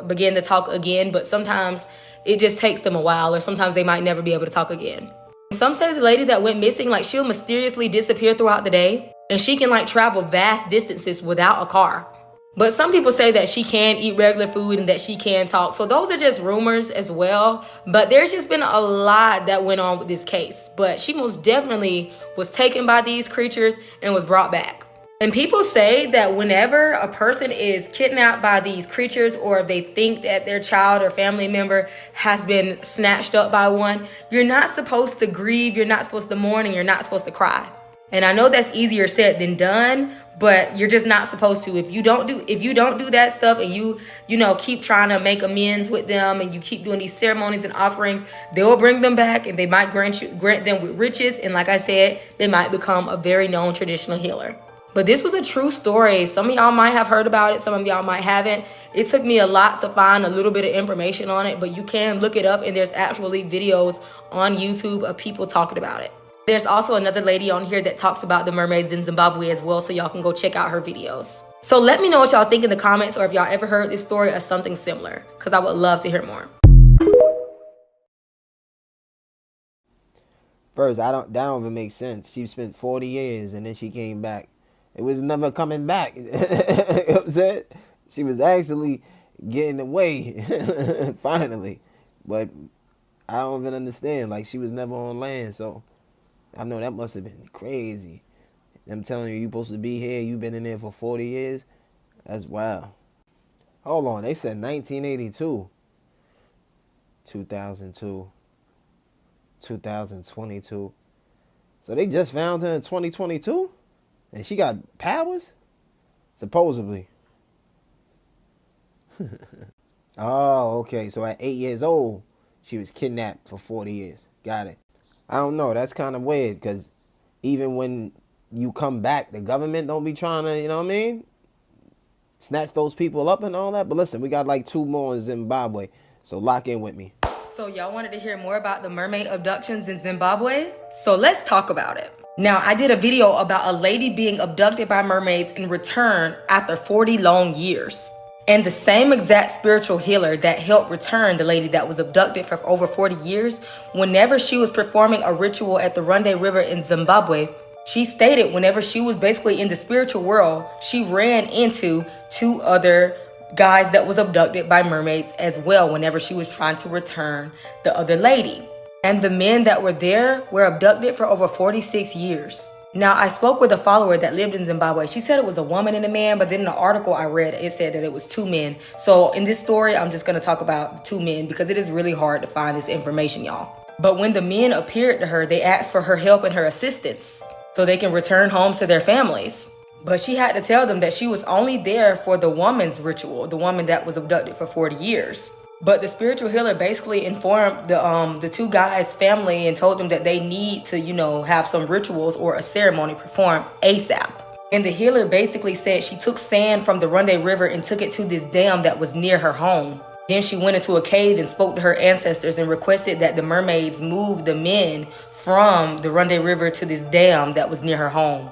begin to talk again, but sometimes it just takes them a while, or sometimes they might never be able to talk again. Some say the lady that went missing, she'll mysteriously disappear throughout the day. and she can like travel vast distances without a car. But some people say that she can eat regular food and that she can talk. So those are just rumors as well. But there's just been a lot that went on with this case. But she most definitely was taken by these creatures and was brought back. And people say that whenever a person is kidnapped by these creatures, or if they think that their child or family member has been snatched up by one, you're not supposed to grieve, you're not supposed to mourn, and you're not supposed to cry. And I know that's easier said than done, but you're just not supposed to. If you don't do that stuff, and you keep trying to make amends with them, and you keep doing these ceremonies and offerings, they will bring them back, and they might grant them with riches. And like I said, they might become a very known traditional healer. But this was a true story. Some of y'all might have heard about it. Some of y'all might haven't. It took me a lot to find a little bit of information on it, but you can look it up, and there's actually videos on YouTube of people talking about it. There's also another lady on here that talks about the mermaids in Zimbabwe as well, so y'all can go check out her videos. So let me know what y'all think in the comments, or if y'all ever heard this story or something similar, because I would love to hear more. First, that don't even make sense. She spent 40 years and then she came back. It was never coming back. You know what I'm saying? She was actually getting away finally. But I don't even understand. Like, she was never on land, so I know that must have been crazy. I'm telling you, you supposed to be here. You've been in there for 40 years. That's wild. Hold on. They said 1982, 2002, 2022. So they just found her in 2022? And she got powers? Supposedly. Oh, okay. So at 8 years old, she was kidnapped for 40 years. Got it. I don't know. That's kind of weird, because even when you come back, the government don't be trying to, you know what I mean, snatch those people up and all that. But listen, we got like 2 more in Zimbabwe, so lock in with me. So y'all wanted to hear more about the mermaid abductions in Zimbabwe? So let's talk about it. Now, I did a video about a lady being abducted by mermaids in return after 40 long years. And the same exact spiritual healer that helped return the lady that was abducted for over 40 years, whenever she was performing a ritual at the Runde River in Zimbabwe, she stated whenever she was basically in the spiritual world, she ran into 2 other guys that was abducted by mermaids as well whenever she was trying to return the other lady. And the men that were there were abducted for over 46 years. Now, I spoke with a follower that lived in Zimbabwe. She said it was a woman and a man, but then in the article I read, it said that it was 2 men. So in this story, I'm just going to talk about the 2 men because it is really hard to find this information, y'all. But when the men appeared to her, they asked for her help and her assistance so they can return home to their families. But she had to tell them that she was only there for the woman's ritual, the woman that was abducted for 40 years. But the spiritual healer basically informed the 2 guys' family and told them that they need to, have some rituals or a ceremony performed ASAP. And the healer basically said she took sand from the Runde River and took it to this dam that was near her home. Then she went into a cave and spoke to her ancestors and requested that the mermaids move the men from the Runde River to this dam that was near her home.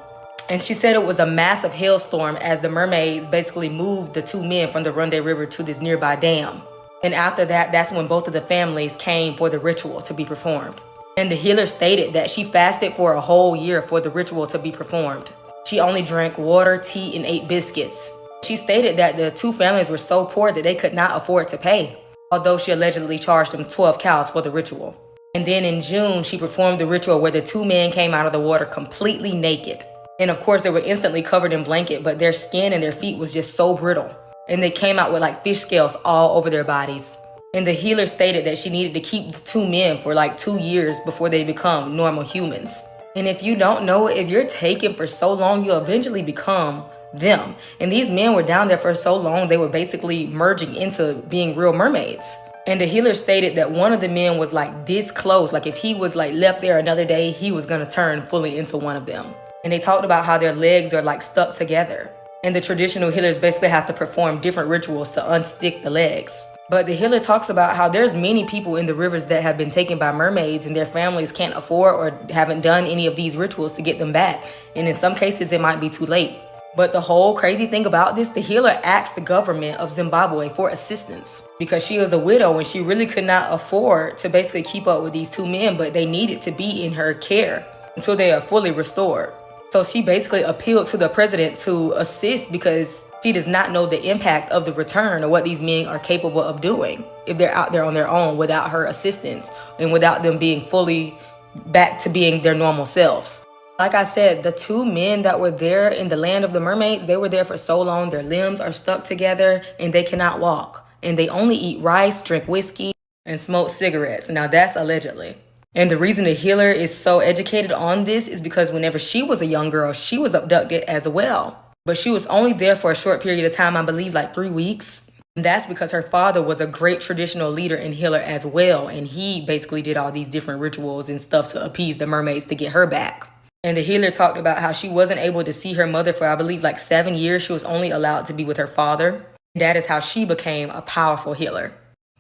And she said it was a massive hailstorm as the mermaids basically moved the 2 men from the Runde River to this nearby dam. And after that, that's when both of the families came for the ritual to be performed. And the healer stated that she fasted for a whole year for the ritual to be performed. She only drank water, tea, and ate biscuits. She stated that the 2 families were so poor that they could not afford to pay, although she allegedly charged them 12 cows for the ritual. And then in June, she performed the ritual where the 2 men came out of the water completely naked. And of course, they were instantly covered in blanket, but their skin and their feet was just so brittle. And they came out with like fish scales all over their bodies. And the healer stated that she needed to keep the 2 men for like 2 years before they become normal humans. And if you don't know, if you're taken for so long, you'll eventually become them. And these men were down there for so long, they were basically merging into being real mermaids. And the healer stated that one of the men was like this close. Like if he was like left there another day, he was gonna turn fully into one of them. And they talked about how their legs are like stuck together. And the traditional healers basically have to perform different rituals to unstick the legs. But the healer talks about how there's many people in the rivers that have been taken by mermaids and their families can't afford or haven't done any of these rituals to get them back. And in some cases, it might be too late. But the whole crazy thing about this, the healer asked the government of Zimbabwe for assistance because she was a widow and she really could not afford to basically keep up with these 2 men, but they needed to be in her care until they are fully restored. So she basically appealed to the president to assist because she does not know the impact of the return or what these men are capable of doing if they're out there on their own without her assistance and without them being fully back to being their normal selves. Like I said, the two men that were there in the land of the mermaids, they were there for so long, their limbs are stuck together and they cannot walk. And they only eat rice, drink whiskey, and smoke cigarettes. Now that's allegedly. And the reason the healer is so educated on this is because whenever she was a young girl, she was abducted as well. But she was only there for a short period of time, I believe like 3 weeks. And that's because her father was a great traditional leader and healer as well. And he basically did all these different rituals and stuff to appease the mermaids to get her back. And the healer talked about how she wasn't able to see her mother for, I believe, like 7 years. She was only allowed to be with her father. That is how she became a powerful healer.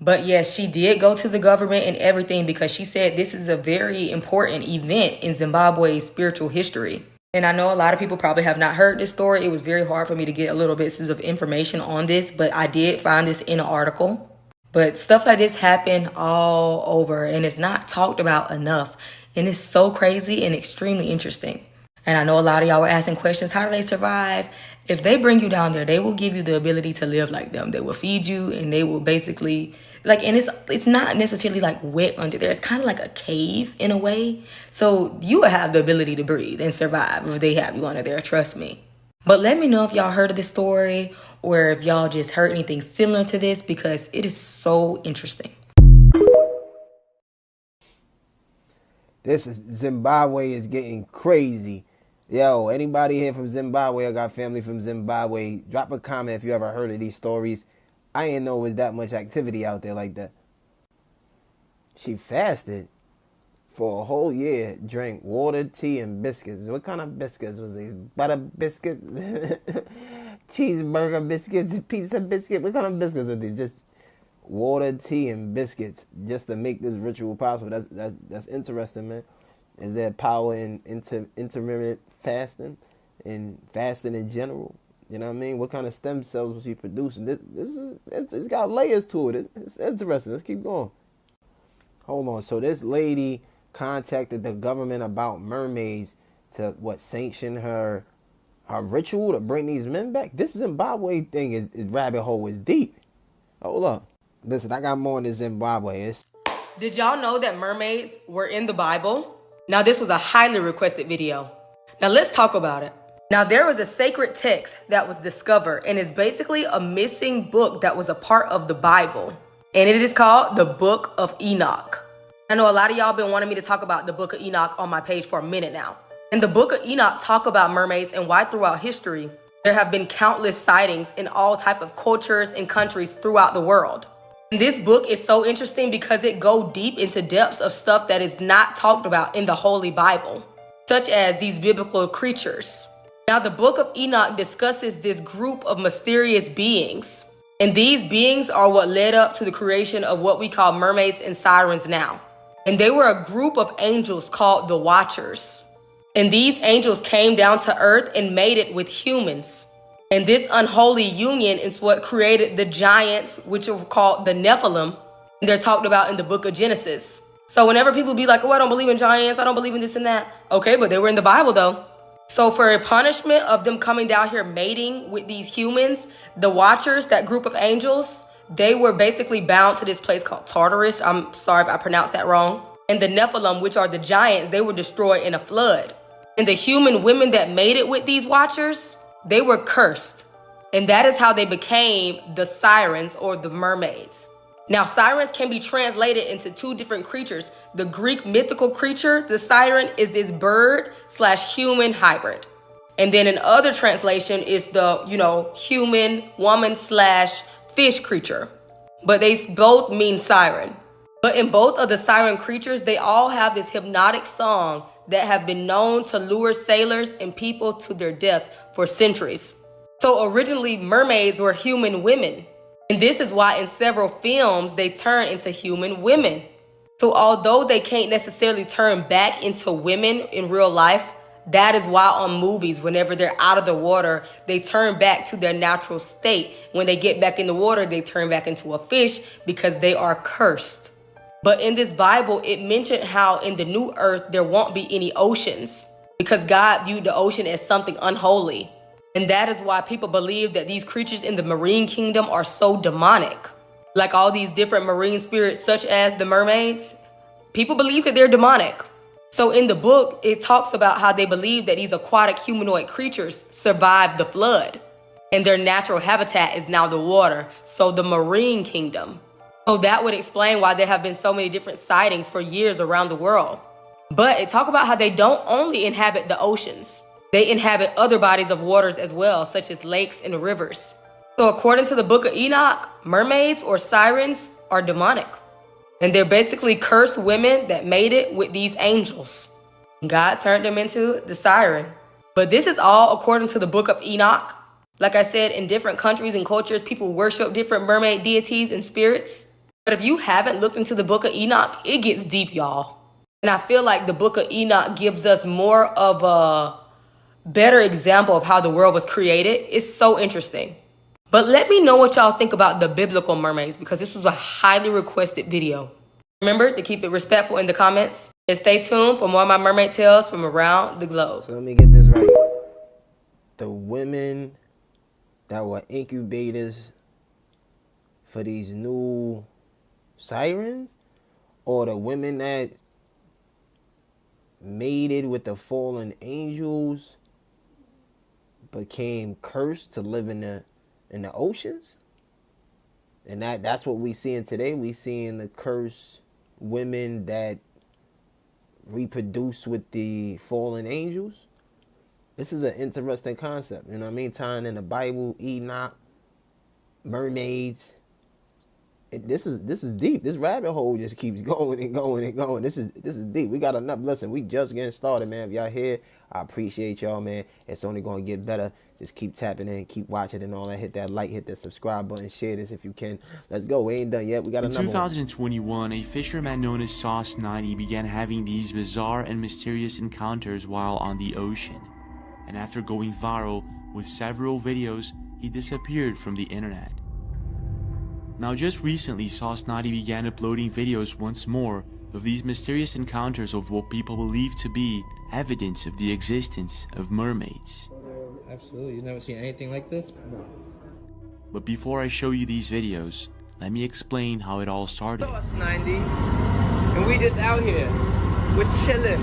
But yes, she did go to the government and everything because she said this is a very important event in Zimbabwe's spiritual history. And I know a lot of people probably have not heard this story. It was very hard for me to get a little bits of information on this, but I did find this in an article. But stuff like this happen all over and it's not talked about enough. And it's so crazy and extremely interesting. And I know a lot of y'all were asking questions, how do they survive? If they bring you down there, they will give you the ability to live like them. They will feed you and they will basically and it's not necessarily like wet under there. It's kind of like a cave in a way. So you will have the ability to breathe and survive if they have you under there, trust me. But let me know if y'all heard of this story or if y'all just heard anything similar to this because it is so interesting. This is Zimbabwe is getting crazy. Yo, anybody here from Zimbabwe or got family from Zimbabwe, drop a comment if you ever heard of these stories. I didn't know it was that much activity out there like that. She fasted for a whole year, drank water, tea, and biscuits. What kind of biscuits was these? Butter biscuits? Cheeseburger biscuits? Pizza biscuit? What kind of biscuits were these? Just water, tea, and biscuits just to make this ritual possible. That's interesting, man. Is there power in intermittent fasting and fasting in general? You know what I mean? What kind of stem cells was he producing? It's got layers to it. It's interesting. Let's keep going. Hold on. So this lady contacted the government about mermaids to sanction her ritual to bring these men back. This Zimbabwe thing is rabbit hole is deep. Hold up. Listen, I got more in this Zimbabwe. Did y'all know that mermaids were in the Bible? Now this was a highly requested video. Now let's talk about it. Now there was a sacred text that was discovered and it's basically a missing book that was a part of the Bible. And it is called the Book of Enoch. I know a lot of y'all been wanting me to talk about the Book of Enoch on my page for a minute now. And the Book of Enoch talk about mermaids and why throughout history, there have been countless sightings in all type of cultures and countries throughout the world. And this book is so interesting because it go deep into depths of stuff that is not talked about in the Holy Bible, such as these biblical creatures. Now, the Book of Enoch discusses this group of mysterious beings. And these beings are what led up to the creation of what we call mermaids and sirens now. And they were a group of angels called the Watchers. And these angels came down to earth and mated with humans. And this unholy union is what created the giants, which are called the Nephilim. And they're talked about in the book of Genesis. So whenever people be like, oh, I don't believe in giants, I don't believe in this and that. Okay, but they were in the Bible though. So for a punishment of them coming down here mating with these humans, the Watchers, that group of angels, they were basically bound to this place called Tartarus. I'm sorry if I pronounced that wrong. And the Nephilim, which are the giants, they were destroyed in a flood. And the human women that mated with these Watchers, they were cursed. And that is how they became the sirens or the mermaids. Now, sirens can be translated into two different creatures. The Greek mythical creature, the siren, is this bird/human hybrid. And then in other translation is the, human woman/fish creature. But they both mean siren. But in both of the siren creatures, they all have this hypnotic song that have been known to lure sailors and people to their death for centuries. So originally, mermaids were human women. And this is why in several films, they turn into human women. So although they can't necessarily turn back into women in real life, that is why on movies, whenever they're out of the water, they turn back to their natural state. When they get back in the water, they turn back into a fish because they are cursed. But in this Bible, it mentioned how in the new earth, there won't be any oceans because God viewed the ocean as something unholy. And that is why people believe that these creatures in the marine kingdom are so demonic. Like all these different marine spirits, such as the mermaids, people believe that they're demonic. So in the book, it talks about how they believe that these aquatic humanoid creatures survived the flood, and their natural habitat is now the water, so the marine kingdom. So that would explain why there have been so many different sightings for years around the world. But it talks about how they don't only inhabit the oceans. They inhabit other bodies of waters as well, such as lakes and rivers. So according to the book of Enoch, mermaids or sirens are demonic. And they're basically cursed women that made it with these angels. God turned them into the siren. But this is all according to the book of Enoch. Like I said, in different countries and cultures, people worship different mermaid deities and spirits. But if you haven't looked into the book of Enoch, it gets deep, y'all. And I feel like the book of Enoch gives us more of a better example of how the world was created. It's so interesting. But let me know what y'all think about the biblical mermaids, because this was a highly requested video. Remember to keep it respectful in the comments. And stay tuned for more of my mermaid tales from around the globe. So let me get this right. The women that were incubators for these new sirens, or the women that mated with the fallen angels became cursed to live in the oceans? And that's what we seeing today. We seeing the cursed women that reproduce with the fallen angels. This is an interesting concept, you know what I mean? Tying in the Bible, Enoch, mermaids. This is deep. This rabbit hole just keeps going and going and going. This is deep. We got enough. Listen, we just getting started, man. If y'all here, I appreciate y'all, man. It's only gonna get better. Just keep tapping in, keep watching and all that. Hit that like, hit that subscribe button, share this if you can. Let's go. We ain't done yet. We got another one. In 2021, a fisherman known as Sauce 90 began having these bizarre and mysterious encounters while on the ocean. And after going viral with several videos, he disappeared from the internet. Now just recently, Sauce 90 began uploading videos once more of these mysterious encounters of what people believe to be evidence of the existence of mermaids. Absolutely, you've never seen anything like this? No. But before I show you these videos, let me explain how it all started. Sauce 90, and we just out here, we're chilling.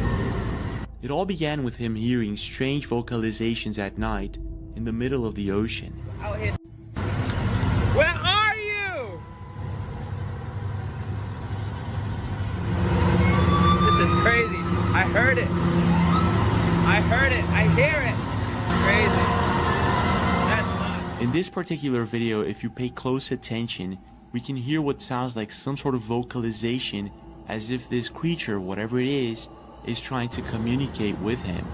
It all began with him hearing strange vocalizations at night in the middle of the ocean. Out here. Where are you? This is crazy. I heard it. I heard it. I hear it. Crazy. That's nuts. In this particular video, if you pay close attention, we can hear what sounds like some sort of vocalization, as if this creature, whatever it is trying to communicate with him.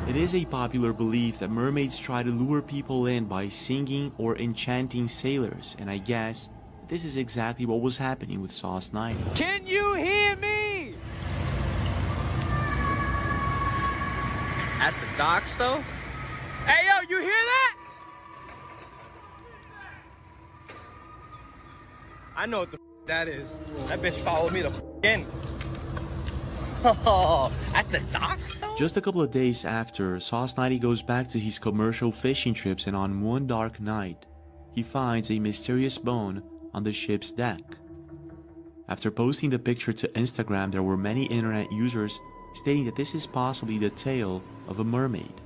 It is a popular belief that mermaids try to lure people in by singing or enchanting sailors, and I guess this is exactly what was happening with Sauce 90. Can you hear me? At the docks though? Hey yo, you hear that? I know what the that is. That bitch followed me the in. Oh, at the docks though? Just a couple of days after, Sauce 90 goes back to his commercial fishing trips, and on one dark night, he finds a mysterious bone on the ship's deck. After posting the picture to Instagram, there were many internet users stating that this is possibly the tale of a mermaid.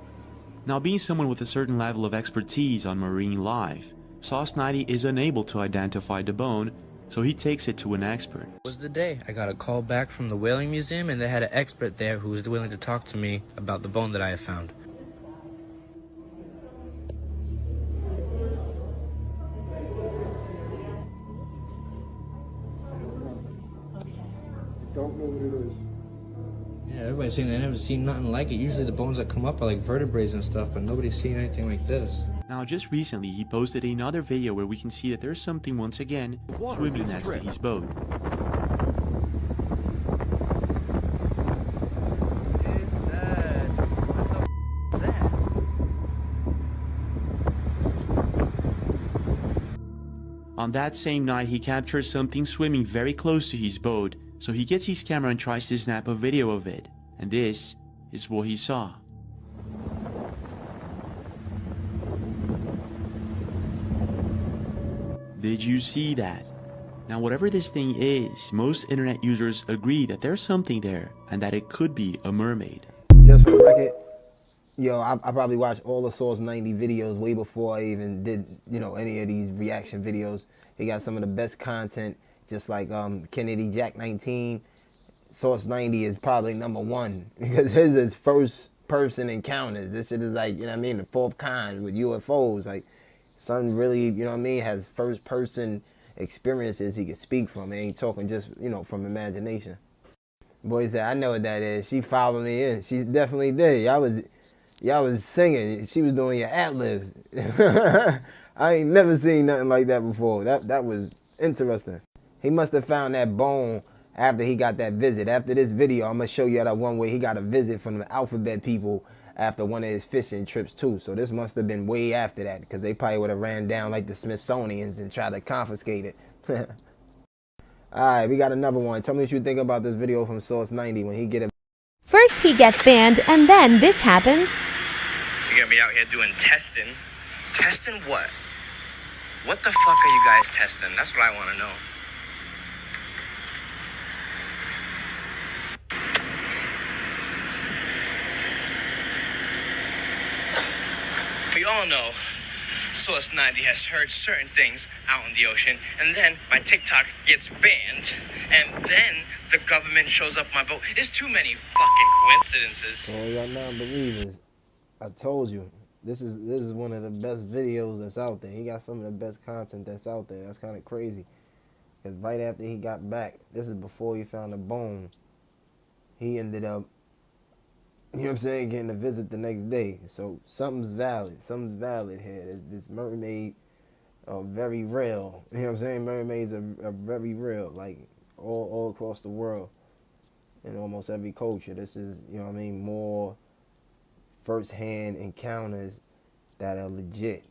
Now, being someone with a certain level of expertise on marine life, Sauce 90 is unable to identify the bone, so he takes it to an expert. It was the day I got a call back from the whaling museum, and they had an expert there who was willing to talk to me about the bone that I have found. Don't know what it is. Yeah, everybody's saying they never seen nothing like it. Usually the bones that come up are like vertebrae and stuff, but nobody's seen anything like this. Now, just recently, he posted another video where we can see that there's something once again swimming next to his boat. On that same night, he captures something swimming very close to his boat, so he gets his camera and tries to snap a video of it. And this is what he saw. Did you see that? Now, whatever this thing is, most internet users agree that there's something there and that it could be a mermaid. Just for the record, yo, I probably watched all the Source 90 videos way before I even did, any of these reaction videos. He got some of the best content, just like Kennedy Jack 19. Source 90 is probably #1 because his is first person encounters. This shit is like, the fourth kind with UFOs. Like, son really, has first person experiences he can speak from. It ain't talking just, from imagination. Boy said, I know what that is. She followed me in. She definitely did. Y'all was singing. She was doing your ad-libs. I ain't never seen nothing like that before. That was interesting. He must have found that bone after he got that visit. After this video, I'm going to show you that one way he got a visit from the alphabet people after one of his fishing trips too. So this must have been way after that, because they probably would have ran down like the Smithsonians and tried to confiscate it. Alright, we got another one. Tell me what you think about this video from Source 90 when he get it. First he gets banned, and then this happens. You got me out here doing testing. Testing what? What the fuck are you guys testing? That's what I want to know. We all know Source 90 has heard certain things out in the ocean, and then my TikTok gets banned, and then the government shows up my boat. It's too many fucking coincidences. Oh, y'all not believers. I told you. This is one of the best videos that's out there. He got some of the best content that's out there. That's kind of crazy. Because right after he got back, this is before he found the bone, he ended up, getting a visit the next day. So something's valid. Something's valid here. This mermaid are very real. Mermaids are very real. Like all across the world. In almost every culture. This is, more first-hand encounters that are legit.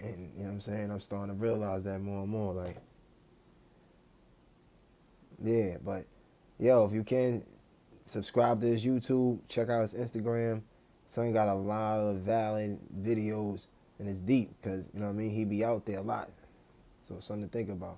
And, I'm starting to realize that more and more. Like, yeah, but, yo, if you can, subscribe to his YouTube, check out his Instagram. Son got a lot of valid videos, and it's deep, because, he be out there a lot. So it's something to think about.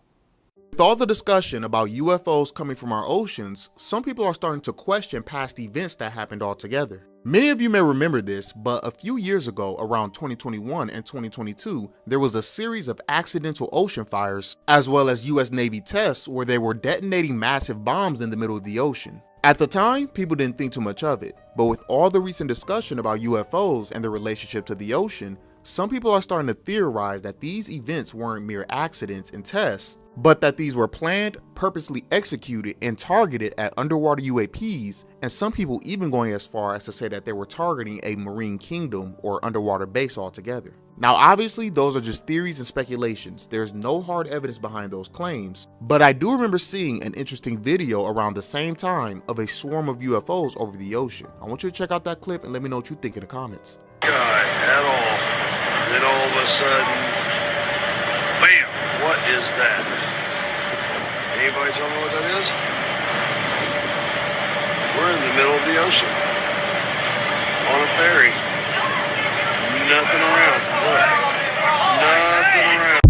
With all the discussion about UFOs coming from our oceans, some people are starting to question past events that happened altogether. Many of you may remember this, but a few years ago, around 2021 and 2022, there was a series of accidental ocean fires, as well as US Navy tests where they were detonating massive bombs in the middle of the ocean. At the time, people didn't think too much of it, but with all the recent discussion about UFOs and their relationship to the ocean, some people are starting to theorize that these events weren't mere accidents and tests, but that these were planned, purposely executed, and targeted at underwater UAPs, and some people even going as far as to say that they were targeting a marine kingdom or underwater base altogether. Now obviously those are just theories and speculations, there's no hard evidence behind those claims, but I do remember seeing an interesting video around the same time of a swarm of UFOs over the ocean. I want you to check out that clip and let me know what you think in the comments. God, at all. Then all of a sudden, bam, what is that? Anybody tell me what that is? We're in the middle of the ocean. On a ferry. Nothing around. Look. Nothing around.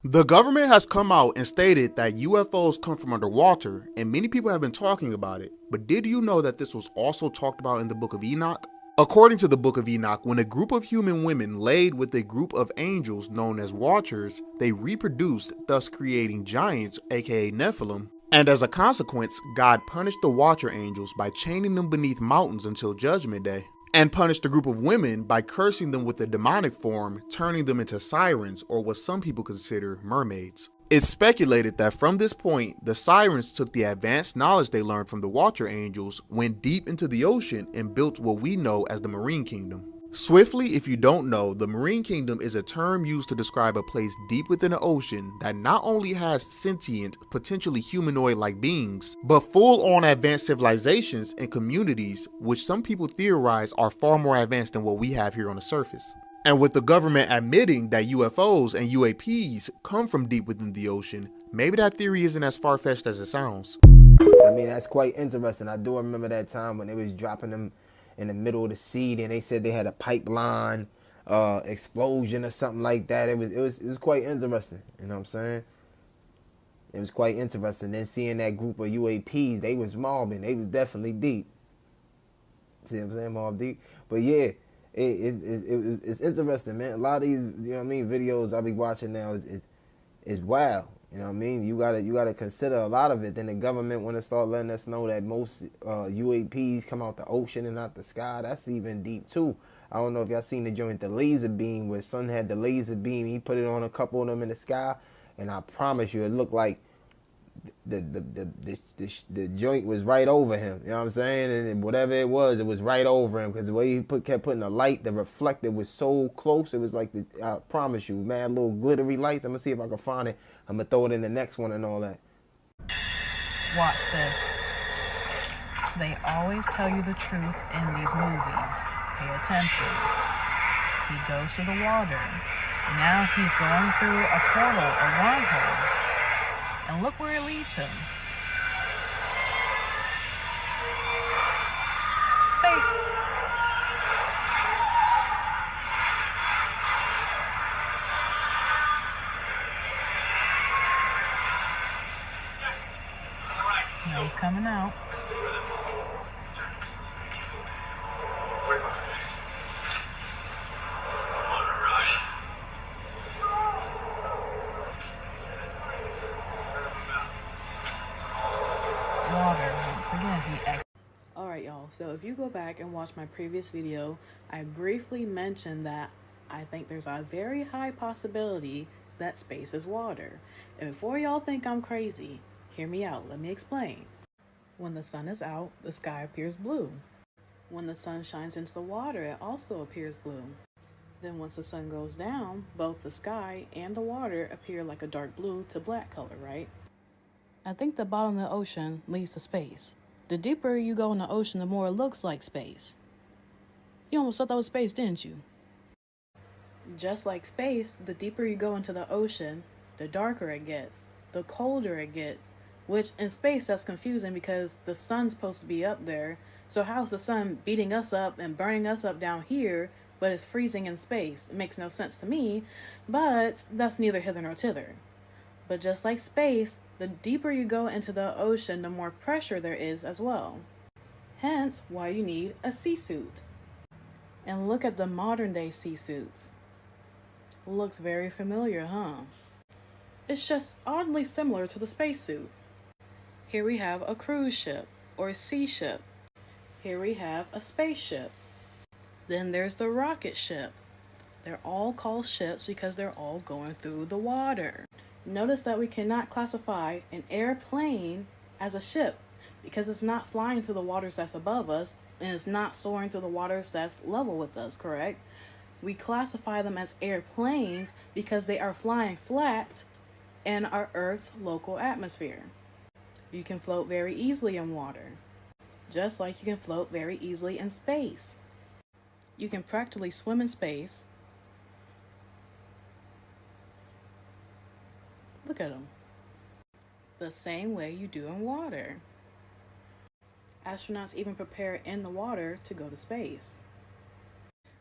The government has come out and stated that UFOs come from underwater, and many people have been talking about it, but did you know that this was also talked about in the Book of Enoch? According to the Book of Enoch, when a group of human women laid with a group of angels known as Watchers, they reproduced, thus creating giants, aka Nephilim, and as a consequence, God punished the Watcher angels by chaining them beneath mountains until Judgment Day, and punished the group of women by cursing them with a demonic form, turning them into sirens, or what some people consider mermaids. It's speculated that from this point, the sirens took the advanced knowledge they learned from the Watcher angels, went deep into the ocean, and built what we know as the Marine Kingdom. Swiftly, if you don't know, the Marine Kingdom is a term used to describe a place deep within the ocean that not only has sentient, potentially humanoid-like beings, but full-on advanced civilizations and communities, which some people theorize are far more advanced than what we have here on the surface. And with the government admitting that UFOs and UAPs come from deep within the ocean, maybe that theory isn't as far-fetched as it sounds. I mean, that's quite interesting. I do remember that time when they was dropping them in the middle of the sea, and they said they had a pipeline explosion or something like that. It was quite interesting. You know what I'm saying? It was quite interesting. Then seeing that group of UAPs, they was mobbing. They was definitely deep. See what I'm saying? Mob deep. But yeah, it's interesting, man. A lot of these, you know what I mean, videos I be watching now is wild. You know what I mean? You gotta consider a lot of it. Then the government want to start letting us know that most UAPs come out the ocean and not the sky. That's even deep too. I don't know if y'all seen the joint, the laser beam, where Son had the laser beam. He put it on a couple of them in the sky, and I promise you, it looked like the joint was right over him. You know what I'm saying? And whatever it was right over him, because the way he kept putting the light, the reflector was so close. It was like I promise you, man, little glittery lights. I'm gonna see if I can find it. I'm gonna throw it in the next one and all that. Watch this. They always tell you the truth in these movies. Pay attention. He goes to the water. Now he's going through a portal, a wormhole. And look where it leads him. Space. Now he's coming out. Alright y'all, so if you go back and watch my previous video, I briefly mentioned that I think there's a very high possibility that space is water. And before y'all think I'm crazy, hear me out, let me explain. When the sun is out, the sky appears blue. When the sun shines into the water, it also appears blue. Then once the sun goes down, both the sky and the water appear like a dark blue to black color, right? I think the bottom of the ocean leads to space. The deeper you go in the ocean, the more it looks like space. You almost thought that was space, didn't you? Just like space, the deeper you go into the ocean, the darker it gets, the colder it gets, which in space that's confusing because the sun's supposed to be up there, so how's the sun beating us up and burning us up down here, but it's freezing in space? It makes no sense to me, but that's neither hither nor thither. But just like space, the deeper you go into the ocean, the more pressure there is as well. Hence why you need a sea suit. And look at the modern day sea suits. Looks very familiar, huh? It's just oddly similar to the spacesuit. Here we have a cruise ship or a sea ship. Here we have a spaceship. Then there's the rocket ship. They're all called ships because they're all going through the water. Notice that we cannot classify an airplane as a ship because it's not flying through the waters that's above us and it's not soaring through the waters that's level with us, correct? We classify them as airplanes because they are flying flat in our Earth's local atmosphere. You can float very easily in water, just like you can float very easily in space. You can practically swim in space. Look at them. The same way you do in water. Astronauts even prepare in the water to go to space.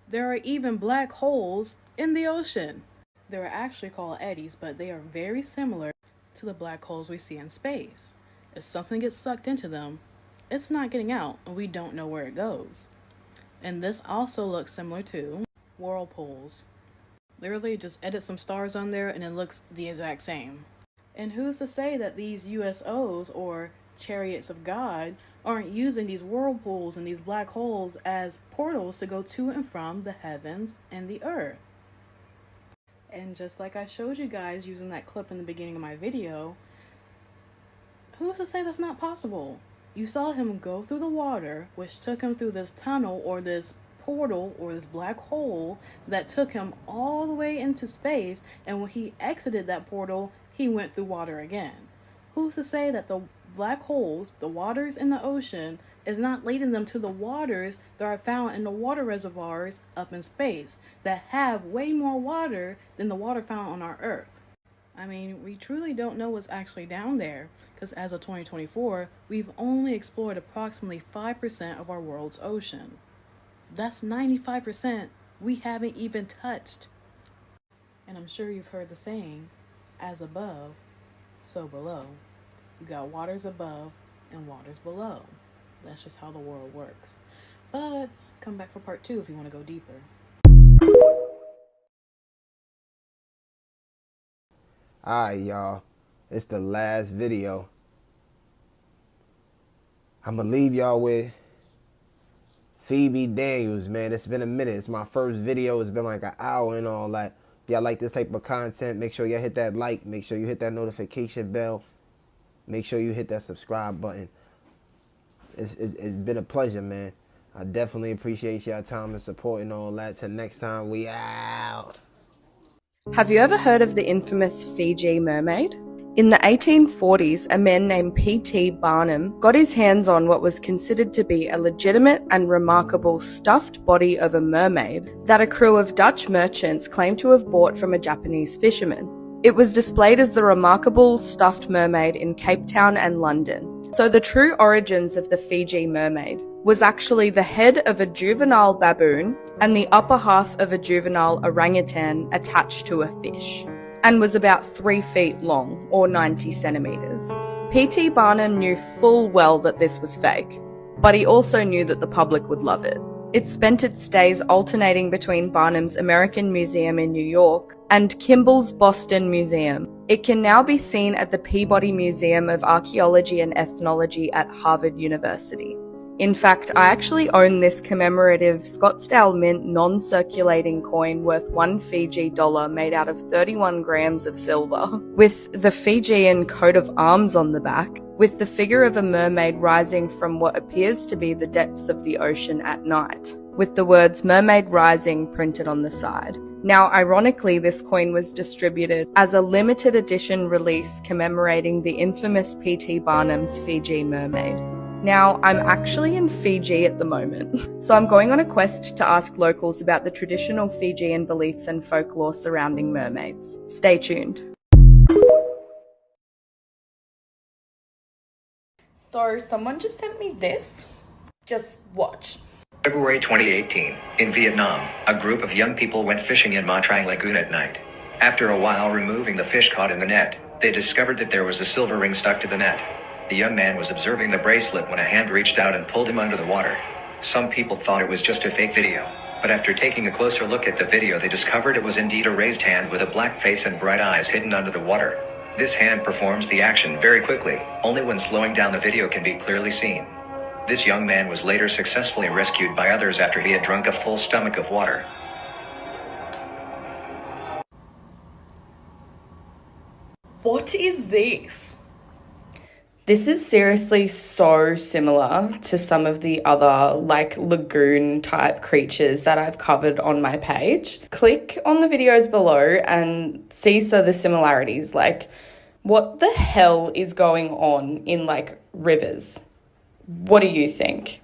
There are even black holes in the ocean. They are actually called eddies, but they are very similar to the black holes we see in space. If something gets sucked into them, it's not getting out, and we don't know where it goes. And this also looks similar to whirlpools. Literally just edit some stars on there and it looks the exact same. And who's to say that these USOs or chariots of God aren't using these whirlpools and these black holes as portals to go to and from the heavens and the earth? And just like I showed you guys using that clip in the beginning of my video, who's to say that's not possible? You saw him go through the water, which took him through this tunnel or this portal or this black hole that took him all the way into space, and when he exited that portal, he went through water again. Who's to say that the black holes, the waters in the ocean, is not leading them to the waters that are found in the water reservoirs up in space that have way more water than the water found on our Earth. I mean, we truly don't know what's actually down there, because as of 2024, we've only explored approximately 5% of our world's ocean. That's 95% we haven't even touched. And I'm sure you've heard the saying, as above, so below. You got waters above and waters below. That's just how the world works. But come back for part 2 if you want to go deeper. Alright, y'all. It's the last video. I'm gonna leave y'all with Phoebe Daniels, man. It's been a minute. It's my first video. It's been like an hour and all that. If y'all like this type of content, make sure y'all hit that like. Make sure you hit that notification bell. Make sure you hit that subscribe button. It's been a pleasure, man. I definitely appreciate y'all time and support and all that. Till next time, we out. Have you ever heard of the infamous Fiji mermaid? In the 1840s, a man named P.T. Barnum got his hands on what was considered to be a legitimate and remarkable stuffed body of a mermaid that a crew of Dutch merchants claimed to have bought from a Japanese fisherman. It was displayed as the remarkable stuffed mermaid in Cape Town and London. So the true origins of the Fiji mermaid was actually the head of a juvenile baboon and the upper half of a juvenile orangutan attached to a fish, and was about 3 feet long, or 90 centimeters. P.T. Barnum knew full well that this was fake, but he also knew that the public would love it. It spent its days alternating between Barnum's American Museum in New York and Kimball's Boston Museum. It can now be seen at the Peabody Museum of Archaeology and Ethnology at Harvard University. In fact, I actually own this commemorative Scottsdale Mint non-circulating coin worth $1 Fiji made out of 31 grams of silver, with the Fijian coat of arms on the back, with the figure of a mermaid rising from what appears to be the depths of the ocean at night, with the words "Mermaid Rising" printed on the side. Now, ironically, this coin was distributed as a limited edition release commemorating the infamous P.T. Barnum's Fiji mermaid. Now, I'm actually in Fiji at the moment, so I'm going on a quest to ask locals about the traditional Fijian beliefs and folklore surrounding mermaids. Stay tuned. So, someone just sent me this. Just watch. February 2018, in Vietnam, a group of young people went fishing in Ma Trang Lagoon at night. After a while removing the fish caught in the net, they discovered that there was a silver ring stuck to the net. The young man was observing the bracelet when a hand reached out and pulled him under the water. Some people thought it was just a fake video, but after taking a closer look at the video, they discovered it was indeed a raised hand with a black face and bright eyes hidden under the water. This hand performs the action very quickly, only when slowing down the video can be clearly seen. This young man was later successfully rescued by others after he had drunk a full stomach of water. What is this? This is seriously so similar to some of the other lagoon type creatures that I've covered on my page. Click on the videos below and see some of the similarities. What the hell is going on in rivers? What do you think?